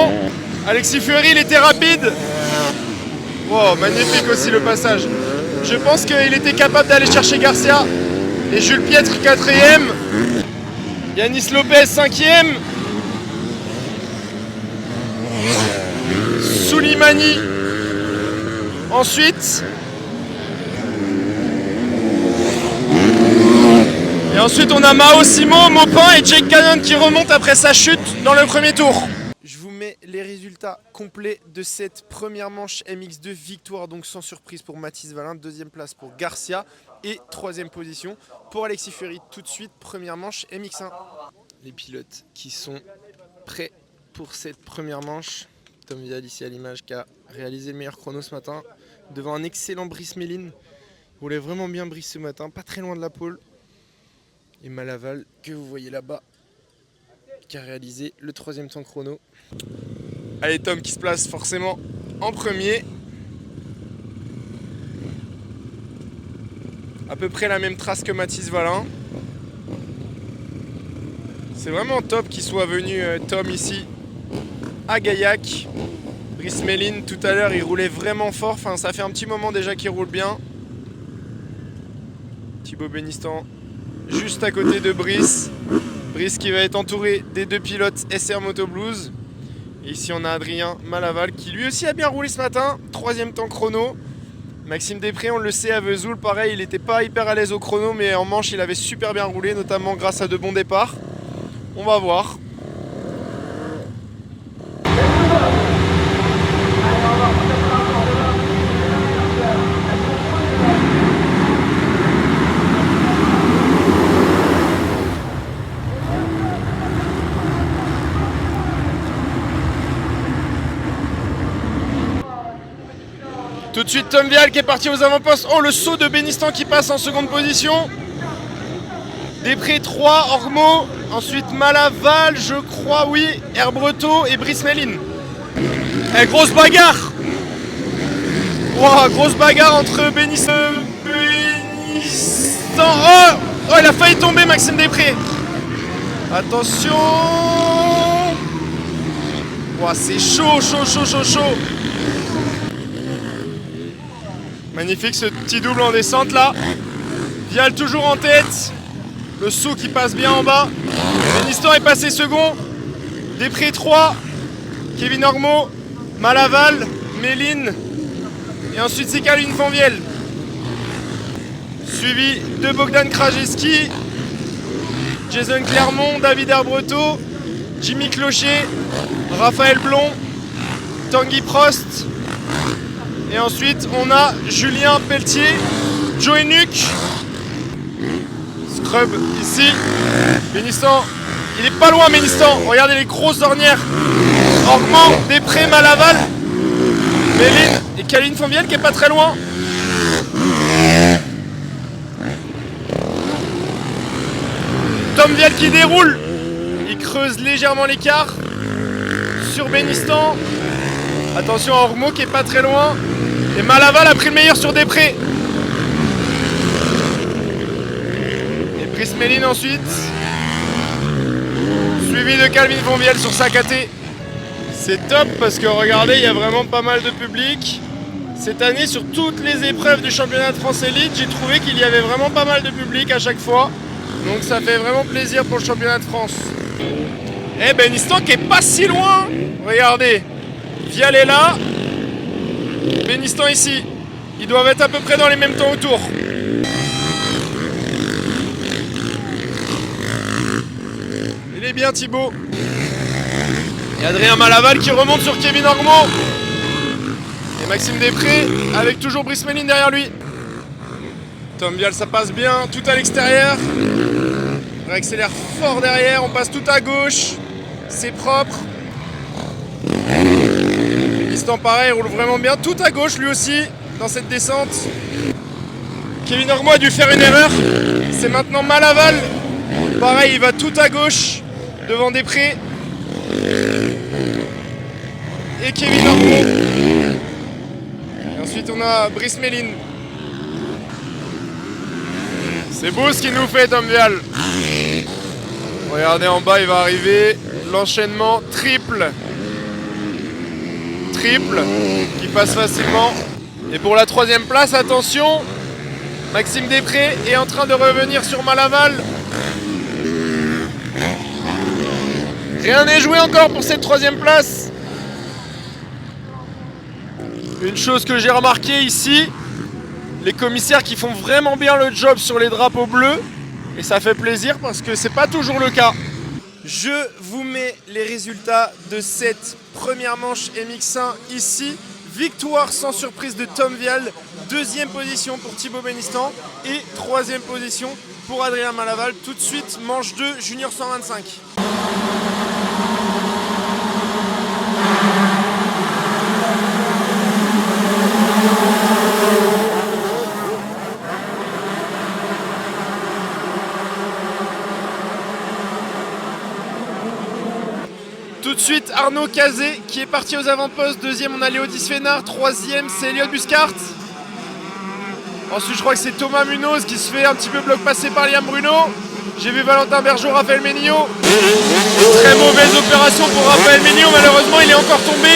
Alexis Fury, il était rapide. Wow, magnifique aussi le passage. Je pense qu'il était capable d'aller chercher Garcia. Et Jules Piètre 4ème. Yanis Lopez 5ème. Soulimani ensuite. Et ensuite on a Mao Simo, Maupin et Jake Cannon qui remontent après sa chute dans le premier tour. Je vous mets les résultats complets de cette première manche MX2. Victoire donc sans surprise pour Mathis Valin, deuxième place pour Garcia et troisième position pour Alexis Fury. Tout de suite, première manche MX1. Les pilotes qui sont prêts pour cette première manche. Tom Vial ici à l'image qui a réalisé le meilleur chrono ce matin devant un excellent Brice Méline. Il roulait vraiment bien Brice ce matin, pas très loin de la pole. Et Malaval que vous voyez là-bas qui a réalisé le troisième temps chrono. Allez, Tom qui se place forcément en premier. À peu près la même trace que Mathis Valin. C'est vraiment top qu'il soit venu Tom ici à Gaillac. Brice Méline tout à l'heure il roulait vraiment fort, enfin ça fait un petit moment déjà qu'il roule bien. Thibaut Benistan juste à côté de Brice. Brice qui va être entouré des deux pilotes SR Moto Blues. Et ici on a Adrien Malaval qui lui aussi a bien roulé ce matin, troisième temps chrono. Maxime Després, on le sait, à Vesoul, pareil, il n'était pas hyper à l'aise au chrono, mais en manche il avait super bien roulé, notamment grâce à de bons départs. On va voir. Tout de suite Tom Vial qui est parti aux avant-postes. Oh, le saut de Benistan qui passe en seconde position. Després 3, Ormeau. Ensuite Malaval, je crois, oui. Herbreto et Brice Méline. Eh, grosse bagarre. Wow, grosse bagarre entre Benistan. Oh, il a failli tomber Maxime Després. Attention. Wow, c'est chaud, chaud, chaud, chaud, chaud. Magnifique ce petit double en descente là. Vial toujours en tête. Le saut qui passe bien en bas. Benistan est passé second. Després 3. Kevin Ormeau. Malaval. Méline. Et ensuite c'est Calvin Fonvielle. Suivi de Bogdan Krajewski. Jason Clermont. David Herbreto. Jimmy Clocher. Raphaël Blond. Tanguy Prost. Et ensuite, on a Julien Pelletier, Joey Nuc, Scrub ici. Benistan, il est pas loin Benistan. Regardez les grosses ornières. Ormand, Després, Malaval, Méline et Calvin Fonvielle qui est pas très loin. Tom Vial qui déroule. Il creuse légèrement l'écart sur Benistan. Attention à Ormeau qui est pas très loin. Et Malaval a pris le meilleur sur Després. Et Brice Méline ensuite. Suivi de Calvin Fonvielle sur sa KT. C'est top parce que regardez, il y a vraiment pas mal de public. Cette année, sur toutes les épreuves du championnat de France Élite, j'ai trouvé qu'il y avait vraiment pas mal de public à chaque fois. Donc ça fait vraiment plaisir pour le championnat de France. Et Benistan qui est pas si loin. Regardez. Vial est là. Benistan ici. Ils doivent être à peu près dans les mêmes temps autour. Et est bien Thibaut. Et Adrien Malaval qui remonte sur Kevin Ormeau. Et Maxime Després avec toujours Brice Méline derrière lui. Tom Vial, ça passe bien, tout à l'extérieur. On accélère fort derrière, on passe tout à gauche. C'est propre. Piston pareil, roule vraiment bien. Tout à gauche lui aussi dans cette descente. Kevin Ormeau a dû faire une erreur. C'est maintenant Malaval. Pareil, il va tout à gauche devant Després. Et Kevin Ormeau. Et ensuite on a Brice Méline. C'est beau ce qu'il nous fait Tom Vial. Regardez en bas, il va arriver. L'enchaînement triple. Triple qui passe facilement. Et pour la 3e place, attention, Maxime Després est en train de revenir sur Malaval. Rien n'est joué encore pour cette 3e place. Une chose que j'ai remarqué ici, les commissaires qui font vraiment bien le job sur les drapeaux bleus. Et ça fait plaisir parce que c'est pas toujours le cas. Je vous mets les résultats de cette première manche MX1 ici. Victoire sans surprise de Tom Vial, 2e position pour Thibaut Benistan et 3e position pour Adrien Malaval. Tout de suite, manche 2, Junior 125. Tout de suite, Arnaud Cazé qui est parti aux avant-postes. 2e, on a Léo Disfénard. 3e, c'est Elliot Buscart. Ensuite, je crois que c'est Thomas Munoz qui se fait un petit peu bloc passé par Liam Bruno. J'ai vu Valentin Bergeau, Raphaël Ménillot. Très mauvaise opération pour Raphaël Ménillot. Malheureusement, il est encore tombé.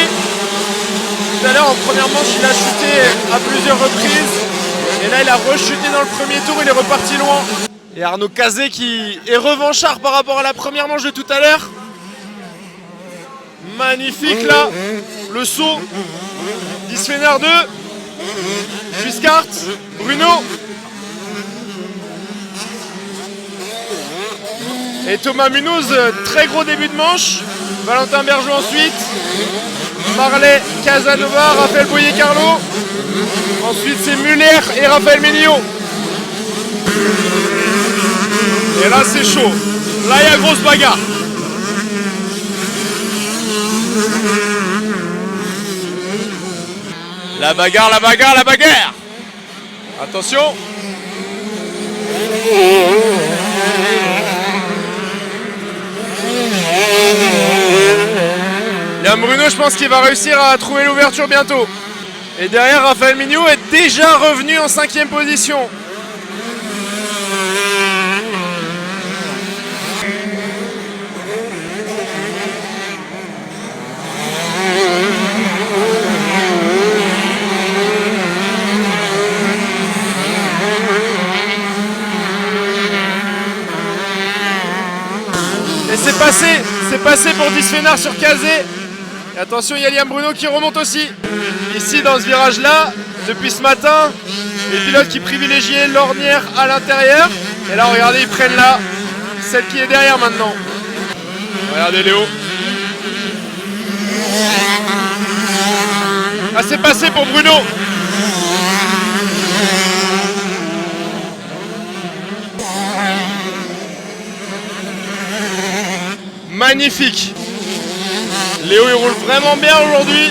Tout à l'heure, en première manche, il a chuté à plusieurs reprises. Et là, il a rechuté dans le premier tour. Il est reparti loin. Et Arnaud Cazé qui est revanchard par rapport à la première manche de tout à l'heure. Magnifique là, le saut, Disfénard 2, Buscart, Bruno. Et Thomas Munoz, très gros début de manche. Valentin Bergeau ensuite. Marley, Casanova, Raphaël Boyer-Carlo. Ensuite c'est Muller et Raphaël Ménillot. Et là c'est chaud. Là il y a grosse bagarre. La bagarre, la bagarre, la bagarre. Attention. Liam Bruno, je pense qu'il va réussir à trouver l'ouverture bientôt. Et derrière, Raphaël Ménillot est déjà revenu en 5e position. Et c'est passé pour Disfénard sur Cazé. Et attention, il y a Liam Bruno qui remonte aussi. Ici, dans ce virage-là, depuis ce matin, les pilotes qui privilégiaient l'ornière à l'intérieur. Et là, regardez, ils prennent là, celle qui est derrière maintenant. Regardez Léo. Ah, c'est passé pour Bruno. Magnifique. Léo il roule vraiment bien aujourd'hui.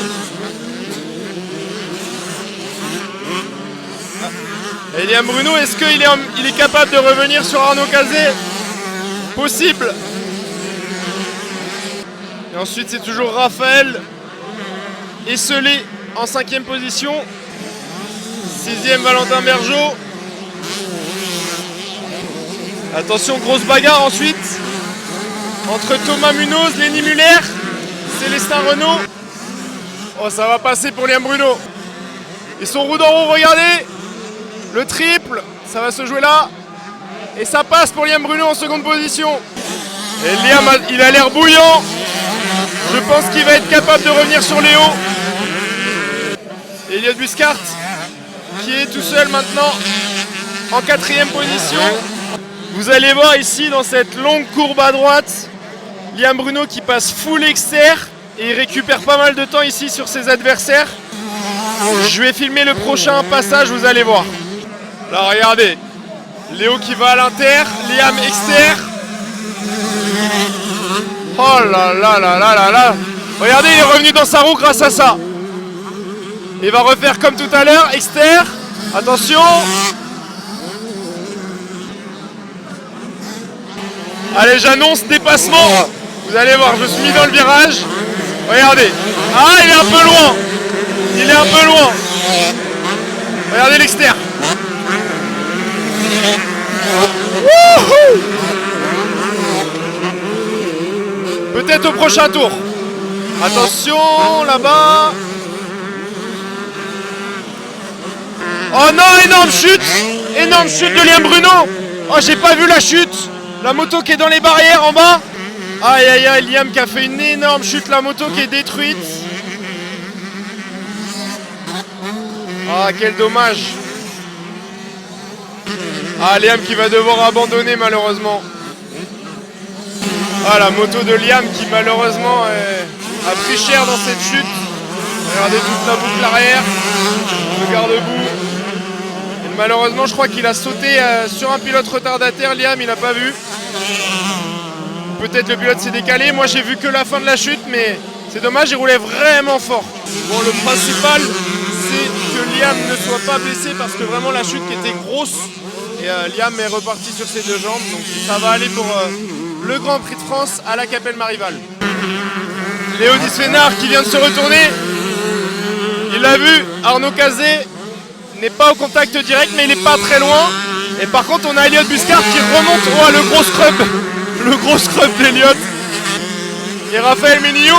Et Liam Bruno, est-ce qu'il est capable de revenir sur Arnaud Cazé? Possible. Et ensuite c'est toujours Raphaël Esselé en 5e position. 6e Valentin Bergeau. Attention, grosse bagarre ensuite entre Thomas Munoz, Lenny Muller, Célestin Renaud. Oh, ça va passer pour Liam Bruno. Ils sont roue d'en roue, regardez. Le triple, ça va se jouer là. Et ça passe pour Liam Bruno en 2e position. Et Liam, il a l'air bouillant. Je pense qu'il va être capable de revenir sur Léo. Et Elliot Buscart, qui est tout seul maintenant en 4e position. Vous allez voir ici dans cette longue courbe à droite, Liam Bruno qui passe full exter et il récupère pas mal de temps ici sur ses adversaires. Je vais filmer le prochain passage, vous allez voir. Là, regardez. Léo qui va à l'inter, Liam exter. Oh là là là là là là. Regardez, il est revenu dans sa roue grâce à ça. Il va refaire comme tout à l'heure, exter. Attention. Allez, j'annonce dépassement. Vous allez voir, je suis mis dans le virage. Regardez. Ah, il est un peu loin. Il est un peu loin. Regardez l'exter. Peut-être au prochain tour. Attention, là-bas. Oh non, énorme chute. Énorme chute de Liam Bruno. Oh, j'ai pas vu la chute. La moto qui est dans les barrières en bas. Aïe aïe aïe, Liam qui a fait une énorme chute. La moto qui est détruite. Ah, quel dommage. Ah, Liam qui va devoir abandonner malheureusement. Ah, la moto de Liam qui malheureusement a pris cher dans cette chute. Regardez toute la boucle arrière. Le garde-boue. Et malheureusement, je crois qu'il a sauté sur un pilote retardataire. Liam, il n'a pas vu. Peut-être le pilote s'est décalé. Moi, j'ai vu que la fin de la chute, mais c'est dommage, il roulait vraiment fort. Bon, le principal, c'est que Liam ne soit pas blessé parce que vraiment la chute qui était grosse. Et Liam est reparti sur ses deux jambes. Donc ça va aller pour le Grand Prix de France à la Capelle-Marival. Léo Disfénard qui vient de se retourner. Il l'a vu, Arnaud Cazé n'est pas au contact direct, mais il n'est pas très loin. Et par contre, on a Elliott Buscard qui remonte. Oh, le gros scrub. Le gros scrub d'Elliott. Et Raphaël Minillot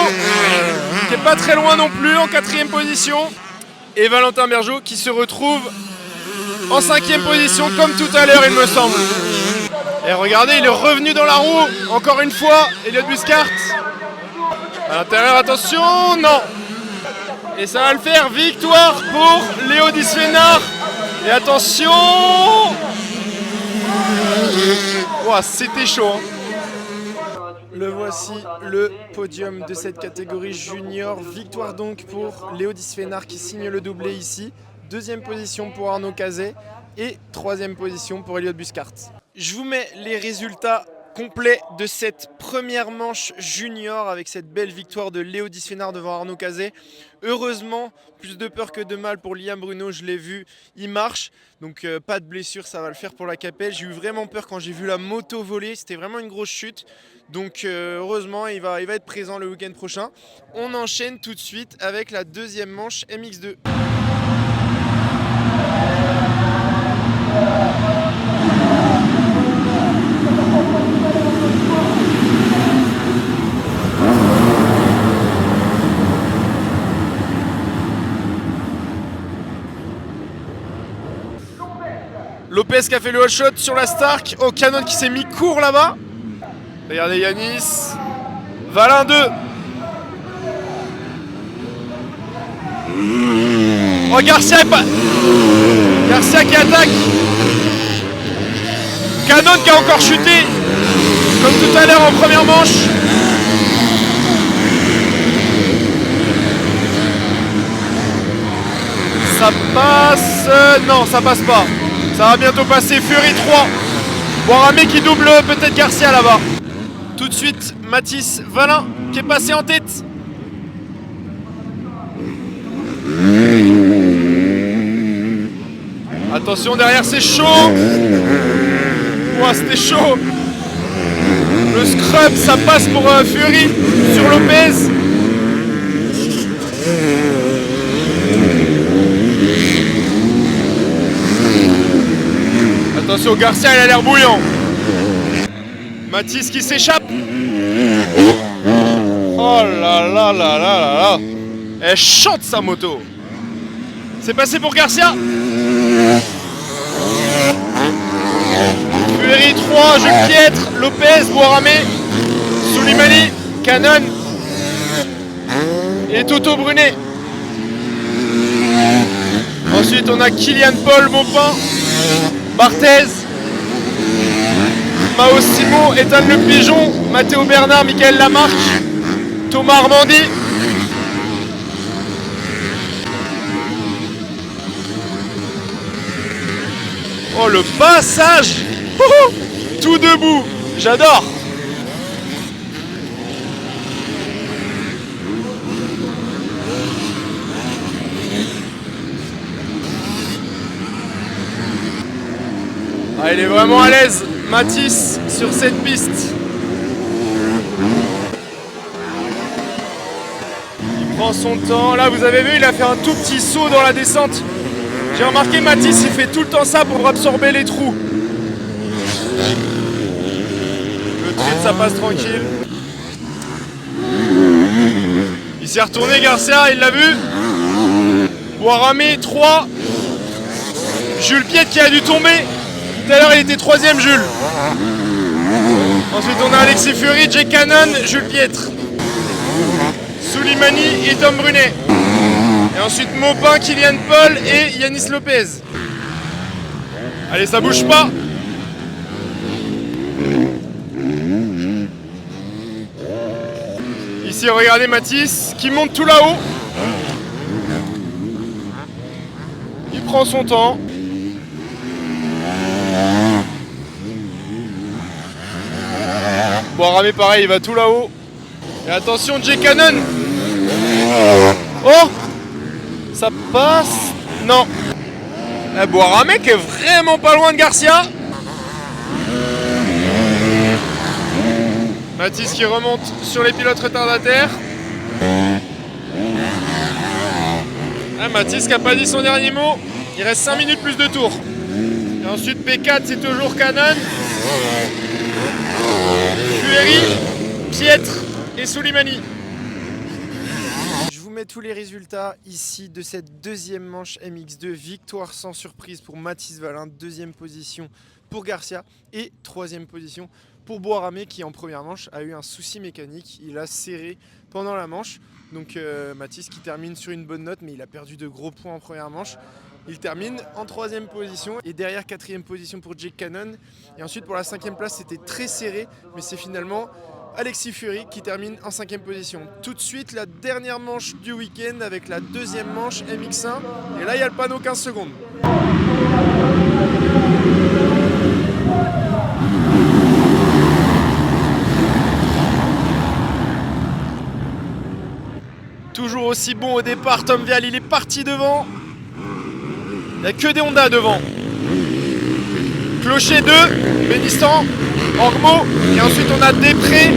qui n'est pas très loin non plus en 4e position. Et Valentin Bergeau qui se retrouve en 5e position comme tout à l'heure, il me semble. Et regardez, il est revenu dans la roue encore une fois, Elliott Buscard. À l'intérieur, attention, non. Et ça va le faire, victoire pour Léo Disfénard. Et attention. Wow, c'était chaud. Hein. Le voici, le podium de cette catégorie junior. Victoire donc pour Léo Disfénard qui signe le doublé ici. 2e position pour Arnaud Cazé et 3e position pour Elliott Buscard. Je vous mets les résultats complets de cette première manche junior avec cette belle victoire de Léo Disfénard devant Arnaud Cazé. Heureusement, plus de peur que de mal pour Liam Bruno, je l'ai vu, il marche. Donc pas de blessure, ça va le faire pour la Capelle. J'ai eu vraiment peur quand j'ai vu la moto voler, c'était vraiment une grosse chute. Donc heureusement, il va être présent le week-end prochain. On enchaîne tout de suite avec la 2e manche MX2. Lopez qui a fait le hot shot sur la Stark. Oh, Canon qui s'est mis court là-bas. Regardez Yanis. Valin 2. Oh, Garcia est pas... Garcia qui attaque. Canon qui a encore chuté. Comme tout à l'heure en première manche. Ça passe... Non, ça passe pas. Ça va bientôt passer. Fury 3. Boiramé qui double peut-être Garcia là-bas. Tout de suite, Mathis Valin qui est passé en tête. Attention, derrière c'est chaud. Ouah, c'était chaud. Le scrub, ça passe pour Fury sur Lopez. Attention, Garcia, il a l'air bouillant. Mathis qui s'échappe. Oh là là là là là là. Elle chante sa moto. C'est passé pour Garcia. Fury 3, jeu piètre. Lopez, Boiramé, Soulimani, Canon et Toto Brunet. Ensuite on a Kylian Paul Maupin, Barthez, Mao Simon, Ethan Le Pigeon, Mathéo Bernard, Michael Lamarck, Thomas Armandy. Oh le passage, tout debout, j'adore. Ah, il est vraiment à l'aise, Mathis, sur cette piste. Il prend son temps. Là, vous avez vu, il a fait un tout petit saut dans la descente. J'ai remarqué, Mathis, il fait tout le temps ça pour absorber les trous. Le trait, ça passe tranquille. Il s'est retourné, Garcia, il l'a vu. Boiramé, 3. Jules Piette qui a dû tomber. Tout à l'heure, il était 3ème, Jules. Ensuite, on a Alexis Fury, Jake Cannon, Jules Piètre, Soulimani et Tom Brunet. Et ensuite, Maupin, Kylian Paul et Yanis Lopez. Allez, ça bouge pas. Ici, regardez Mathis qui monte tout là-haut. Il prend son temps. Boiramé pareil, il va tout là-haut. Et attention, Jake Cannon. Oh, ça passe. Non. Boiramé qui est vraiment pas loin de Garcia. Mathis qui remonte sur les pilotes retardataires. Mathis qui n'a pas dit son dernier mot. Il reste 5 minutes plus de tours. Et ensuite P4 c'est toujours Cannon. Fury, Piètre et Soulimani. Je vous mets tous les résultats ici de cette deuxième manche MX2. Victoire sans surprise pour Mathis Valin, 2e position pour Garcia et 3e position pour Boiramé qui en première manche a eu un souci mécanique. Il a serré pendant la manche. Donc Mathis qui termine sur une bonne note, mais il a perdu de gros points en première manche. Il termine en 3e position et derrière 4e position pour Jake Cannon. Et ensuite pour la 5e place c'était très serré, mais c'est finalement Alexis Fury qui termine en 5e position. Tout de suite la dernière manche du week-end avec la 2e manche MX1. Et là il y a le panneau 15 secondes. Toujours aussi bon au départ, Tom Vial, il est parti devant. Il n'y a que des Honda devant. Clocher 2, Bénistan, Ormeau. Et ensuite on a Després,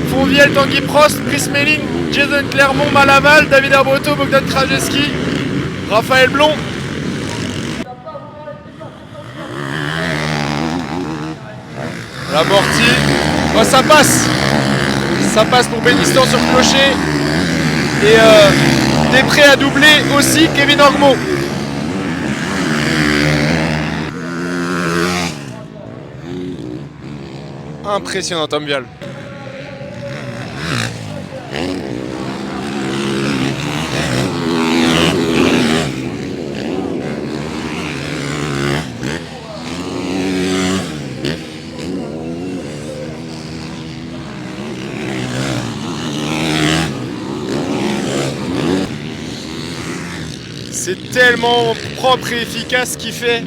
Fonvielle, Tanguy Prost, Chris Melling, Jason Clermont, Malaval, David Arbreto, Bogdan Krajewski, Raphaël Blond. L'amorti. Oh, ça passe. Ça passe pour Bénistan sur Clocher. Et Després a doublé aussi Kevin Ormeau. Impressionnant Tom Vial. C'est tellement propre et efficace ce qu'il fait.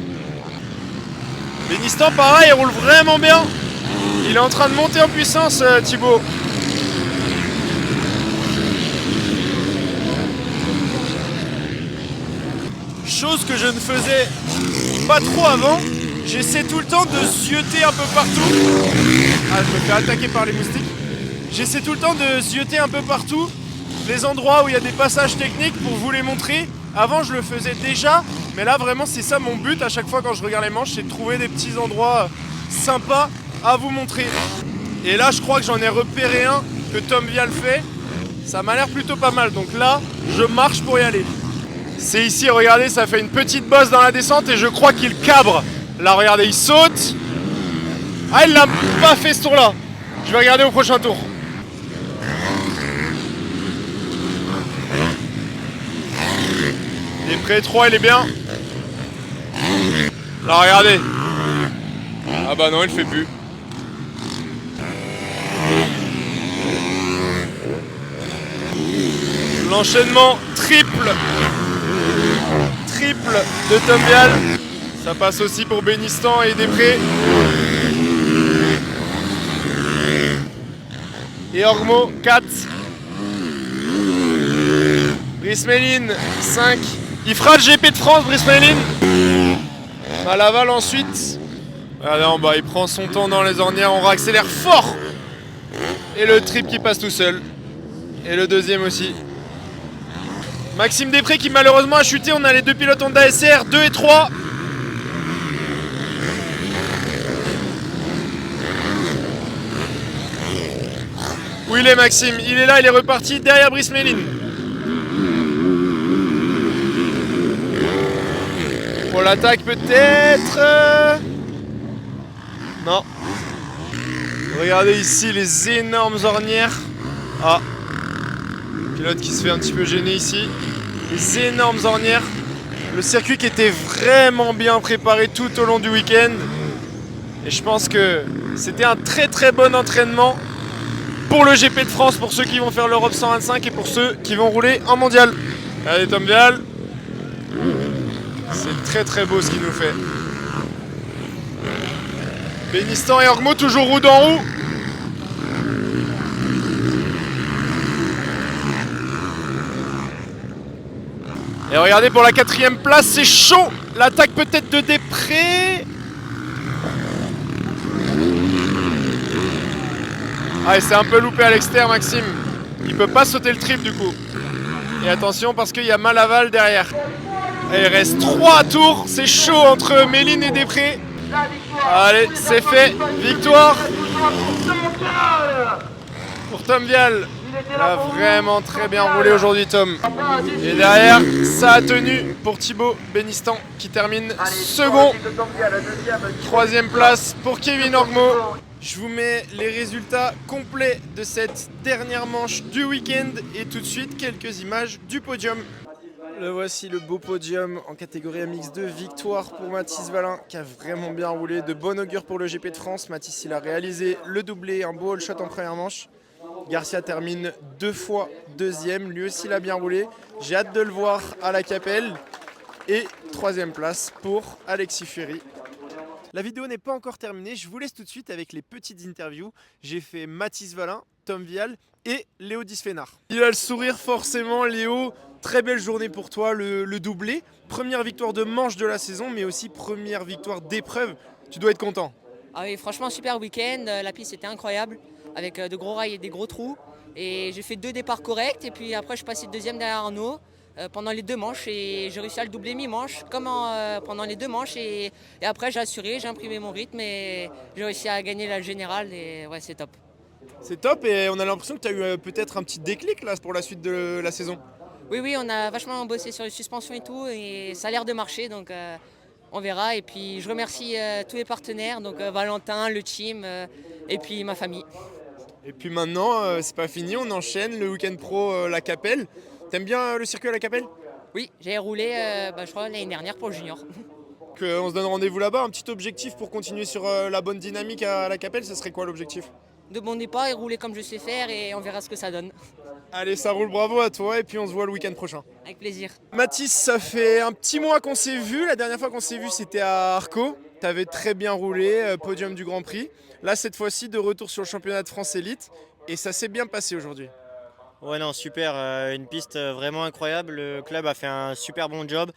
Bénistan pareil, il roule vraiment bien. Il est en train de monter en puissance, Thibaut. Chose que je ne faisais pas trop avant. J'essaie tout le temps de zioter un peu partout. Ah, je me fais attaquer par les moustiques. J'essaie tout le temps de zioter un peu partout les endroits où il y a des passages techniques pour vous les montrer. Avant, je le faisais déjà, mais là, vraiment, c'est ça mon but à chaque fois quand je regarde les manches, c'est de trouver des petits endroits sympas à vous montrer. Et là, je crois que j'en ai repéré un que Tom Vial fait. Ça m'a l'air plutôt pas mal, donc là, je marche pour y aller. C'est ici, regardez, ça fait une petite bosse dans la descente et je crois qu'il cabre. Là, regardez, il saute. Ah, il l'a pas fait ce tour-là. Je vais regarder au prochain tour. Després 3, il est bien. Là, regardez. Ah bah non, il le fait plus. L'enchaînement triple de Tom Vial. Ça passe aussi pour Bénistan et Després. Et Ormeau, 4. Brice Méline, 5. Il fera le GP de France, Brice Méline. À Laval ensuite. Regardez en bas, il prend son temps dans les ornières, on réaccélère fort. Et le trip qui passe tout seul. Et le deuxième aussi. Maxime Després qui malheureusement a chuté, on a les deux pilotes Honda SR, 2 et 3. Où il est Maxime? Il est là, il est reparti derrière Brice Méline. Pour l'attaque peut-être. Non. Regardez ici les énormes ornières. Ah. Pilote qui se fait un petit peu gêner ici. Les énormes ornières. Le circuit qui était vraiment bien préparé tout au long du week-end. Et je pense que c'était un très bon entraînement pour le GP de France, pour ceux qui vont faire l'Europe 125 et pour ceux qui vont rouler en mondial. Regardez Tom Vial. C'est très beau ce qu'il nous fait. Bénistan et Ormeau toujours roue d'en roue. Et regardez pour la 4e place, c'est chaud. L'attaque peut-être de Després. Ah, et c'est un peu loupé à l'extérieur Maxime. Il peut pas sauter le trip du coup. Et attention parce qu'il y a Malaval derrière. Et il reste 3 tours, c'est chaud entre Méline et Després. Allez, c'est fait, victoire pour Tom Vial. Il a vraiment très bien roulé aujourd'hui Tom. Et derrière, ça a tenu pour Thibaut Bénistan qui termine second. 3e place pour Kevin Ormeau. Je vous mets les résultats complets de cette dernière manche du week-end et tout de suite quelques images du podium. Le voici, le beau podium en catégorie MX2. Victoire pour Mathis Valin qui a vraiment bien roulé. De bon augure pour le GP de France. Mathis, il a réalisé le doublé, un beau all shot en première manche. Garcia termine 2 fois 2e. Lui aussi, il a bien roulé. J'ai hâte de le voir à la Capelle. Et 3e place pour Alexis Ferry. La vidéo n'est pas encore terminée. Je vous laisse tout de suite avec les petites interviews. J'ai fait Mathis Valin, Tom Vial et Léo Disfénard. Il a le sourire forcément, Léo. Très belle journée pour toi, le doublé. Première victoire de manche de la saison, mais aussi première victoire d'épreuve. Tu dois être content. Ah oui, franchement, super week-end. La piste était incroyable, avec de gros rails et des gros trous. Et j'ai fait 2 départs corrects. Et puis après, je suis passé 2e derrière Arnaud pendant les 2 manches. Et j'ai réussi à le doubler mi-manche, comme pendant les 2 manches. Et après, j'ai assuré, j'ai imprimé mon rythme. Et j'ai réussi à gagner la générale. Et ouais, c'est top. C'est top et on a l'impression que tu as eu peut-être un petit déclic là, pour la suite de la saison. Oui, on a vachement bossé sur les suspensions et tout, et ça a l'air de marcher, donc on verra. Et puis je remercie tous les partenaires, donc Valentin, le team, et puis ma famille. Et puis maintenant, c'est pas fini, on enchaîne le week-end pro La Capelle. T'aimes bien le circuit à La Capelle? Oui, j'ai roulé, je crois, l'année dernière pour le junior. On se donne rendez-vous là-bas, un petit objectif pour continuer sur la bonne dynamique à La Capelle, ce serait quoi l'objectif? De bon départ et rouler comme je sais faire, et on verra ce que ça donne. Allez, ça roule, bravo à toi et puis on se voit le week-end prochain. Avec plaisir. Mathis, ça fait un petit mois qu'on s'est vu. La dernière fois qu'on s'est vu, c'était à Arco. Tu avais très bien roulé, podium du Grand Prix. Là, cette fois-ci, de retour sur le championnat de France Élite. Et ça s'est bien passé aujourd'hui. Ouais, non, super. Une piste vraiment incroyable. Le club a fait un super bon job.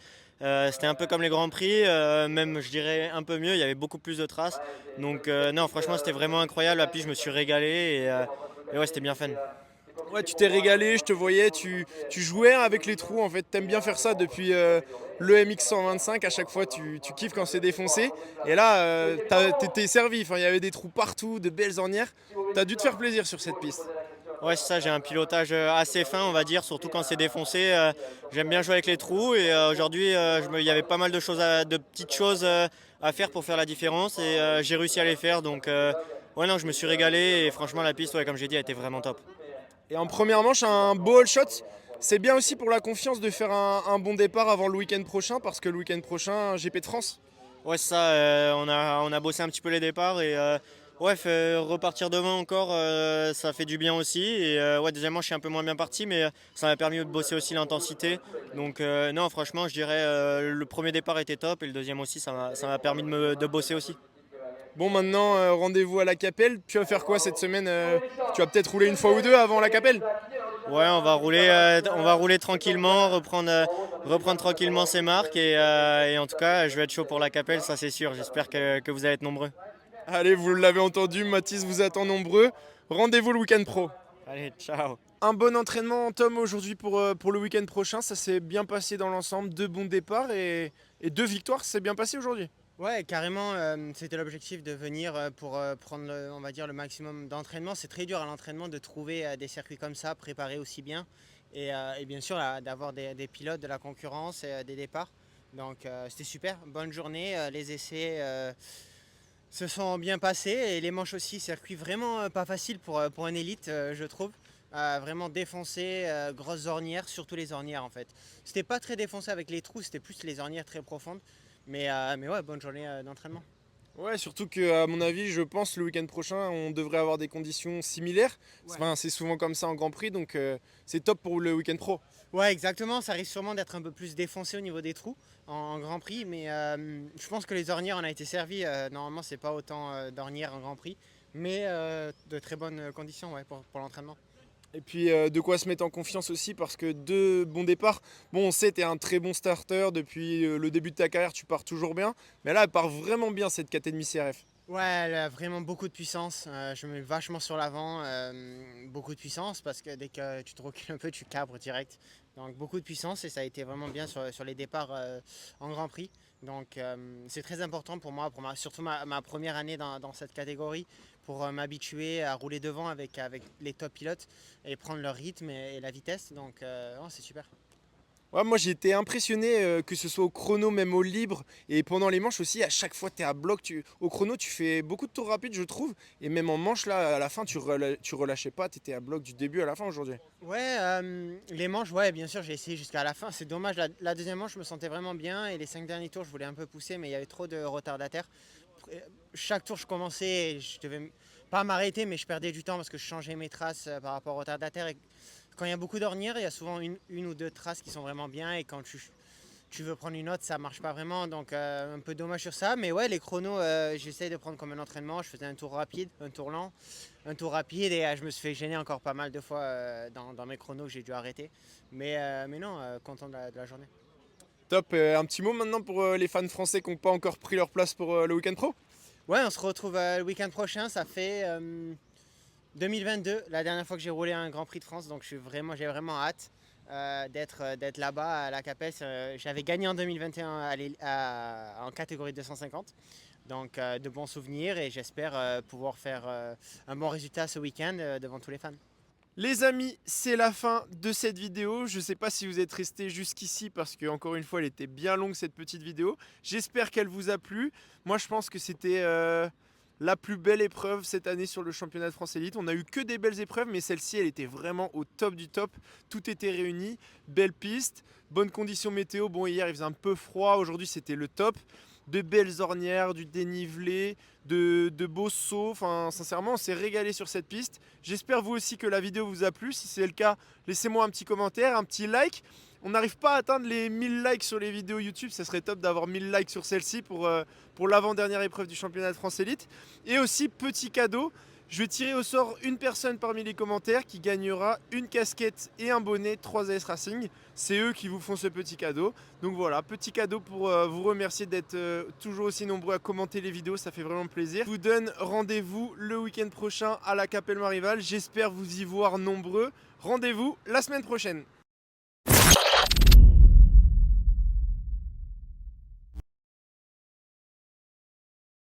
C'était un peu comme les Grands Prix, même je dirais un peu mieux. Il y avait beaucoup plus de traces. Donc, non, franchement, c'était vraiment incroyable. La piste, je me suis régalé et ouais, c'était bien fun. Ouais, tu t'es régalé, je te voyais, tu jouais avec les trous en fait, t'aimes bien faire ça depuis le MX 125, à chaque fois tu kiffes quand c'est défoncé. Et là, t'es servi, enfin, il y avait des trous partout, de belles ornières, t'as dû te faire plaisir sur cette piste. Ouais, c'est ça, j'ai un pilotage assez fin, on va dire, surtout quand c'est défoncé. J'aime bien jouer avec les trous et aujourd'hui, il y avait pas mal de petites choses à faire pour faire la différence et j'ai réussi à les faire. Donc, ouais, non, je me suis régalé et franchement, la piste, ouais, comme j'ai dit, a été vraiment top. Et en première manche, un beau all shot. C'est bien aussi pour la confiance de faire un bon départ avant le week-end prochain, parce que le week-end prochain, GP de France. Ouais, c'est ça, on a bossé un petit peu les départs et Ouais, repartir demain encore, ça fait du bien aussi. Et ouais, deuxièmement, je suis un peu moins bien parti, mais ça m'a permis de bosser aussi l'intensité. Donc non, franchement, je dirais le premier départ était top et le deuxième aussi, ça m'a permis de bosser aussi. Bon, maintenant, rendez-vous à la Capelle. Tu vas faire quoi cette semaine Tu vas peut-être rouler une fois ou deux avant la Capelle? Ouais, on va rouler tranquillement, reprendre tranquillement ses marques et en tout cas, je vais être chaud pour la Capelle, ça c'est sûr. J'espère que vous allez être nombreux. Allez, vous l'avez entendu, Mathis vous attend nombreux. Rendez-vous le week-end pro. Allez, ciao. Un bon entraînement, Tom, aujourd'hui pour le week-end prochain. Ça s'est bien passé dans l'ensemble. 2 bons départs et 2 victoires. Ça s'est bien passé aujourd'hui. Ouais, carrément, c'était l'objectif de venir pour prendre on va dire le maximum d'entraînement. C'est très dur à l'entraînement de trouver des circuits comme ça, préparés aussi bien. Et bien sûr, d'avoir des pilotes de la concurrence et des départs. Donc c'était super, bonne journée. Les essais se sont bien passés et les manches aussi, circuit vraiment pas facile pour un élite, je trouve. Vraiment défoncé, grosses ornières, surtout les ornières en fait. C'était pas très défoncé avec les trous, c'était plus les ornières très profondes. Mais ouais, bonne journée d'entraînement. Ouais, surtout que à mon avis, je pense le week-end prochain, on devrait avoir des conditions similaires. Ouais. Enfin, c'est souvent comme ça en Grand Prix, donc c'est top pour le week-end pro. Ouais, exactement, ça risque sûrement d'être un peu plus défoncé au niveau des trous en Grand Prix, mais je pense que les ornières on a été servis. Normalement, c'est pas autant d'ornières en Grand Prix, mais de très bonnes conditions ouais, pour l'entraînement. Et puis de quoi se mettre en confiance aussi parce que 2 bons départs. Bon, on sait, tu es un très bon starter depuis le début de ta carrière, tu pars toujours bien. Mais là, elle part vraiment bien cette KTM CRF. Ouais, elle a vraiment beaucoup de puissance. Je me mets vachement sur l'avant. Beaucoup de puissance parce que dès que tu te recules un peu, tu cabres direct. Donc beaucoup de puissance et ça a été vraiment bien sur les départs en Grand Prix. Donc c'est très important pour moi, surtout ma première année dans cette catégorie, pour m'habituer à rouler devant avec les top pilotes et prendre leur rythme et la vitesse. Donc c'est super. Ouais, moi j'ai été impressionné que ce soit au chrono, même au libre et pendant les manches aussi. À chaque fois, tu es à bloc. Au chrono, tu fais beaucoup de tours rapides, je trouve. Et même en manche, là, à la fin, tu relâchais pas. Tu étais à bloc du début à la fin aujourd'hui. Ouais, les manches, ouais, bien sûr, j'ai essayé jusqu'à la fin. C'est dommage, la deuxième manche, je me sentais vraiment bien. Et les 5 derniers tours, je voulais un peu pousser, mais il y avait trop de retardataires. Chaque tour, je commençais et je devais pas m'arrêter, mais je perdais du temps parce que je changeais mes traces par rapport aux retardataires. Et quand il y a beaucoup d'ornières, il y a souvent une ou deux traces qui sont vraiment bien. Et quand tu veux prendre une autre, ça marche pas vraiment. Donc un peu dommage sur ça. Mais ouais, les chronos, j'essaie de prendre comme un entraînement. Je faisais un tour rapide, un tour lent, un tour rapide. Et je me suis fait gêner encore pas mal de fois dans mes chronos que j'ai dû arrêter. Mais non, content de la journée. Top. Un petit mot maintenant pour les fans français qui n'ont pas encore pris leur place pour le week-end pro. Ouais, on se retrouve le week-end prochain. Ça fait 2022, la dernière fois que j'ai roulé un Grand Prix de France. Donc j'ai vraiment hâte d'être là-bas à la Capelle. J'avais gagné en 2021 en catégorie 250. Donc de bons souvenirs et j'espère pouvoir faire un bon résultat ce week-end devant tous les fans. Les amis, c'est la fin de cette vidéo. Je ne sais pas si vous êtes restés jusqu'ici parce que encore une fois, elle était bien longue cette petite vidéo. J'espère qu'elle vous a plu. Moi, je pense que c'était la plus belle épreuve cette année sur le championnat de France Élite. On n'a eu que des belles épreuves, mais celle-ci, elle était vraiment au top du top. Tout était réuni. Belle piste, bonnes conditions météo. Bon, hier, il faisait un peu froid. Aujourd'hui, c'était le top. De belles ornières, du dénivelé, de beaux sauts. Enfin, sincèrement, on s'est régalé sur cette piste. J'espère vous aussi que la vidéo vous a plu. Si c'est le cas, laissez-moi un petit commentaire, un petit like. On n'arrive pas à atteindre les 1000 likes sur les vidéos YouTube. Ça serait top d'avoir 1000 likes sur celle-ci pour l'avant-dernière épreuve du championnat de France Élite. Et aussi, petit cadeau, je vais tirer au sort une personne parmi les commentaires qui gagnera une casquette et un bonnet 3AS Racing. C'est eux qui vous font ce petit cadeau. Donc voilà, petit cadeau pour vous remercier d'être toujours aussi nombreux à commenter les vidéos. Ça fait vraiment plaisir. Je vous donne rendez-vous le week-end prochain à la Capelle Marival. J'espère vous y voir nombreux. Rendez-vous la semaine prochaine.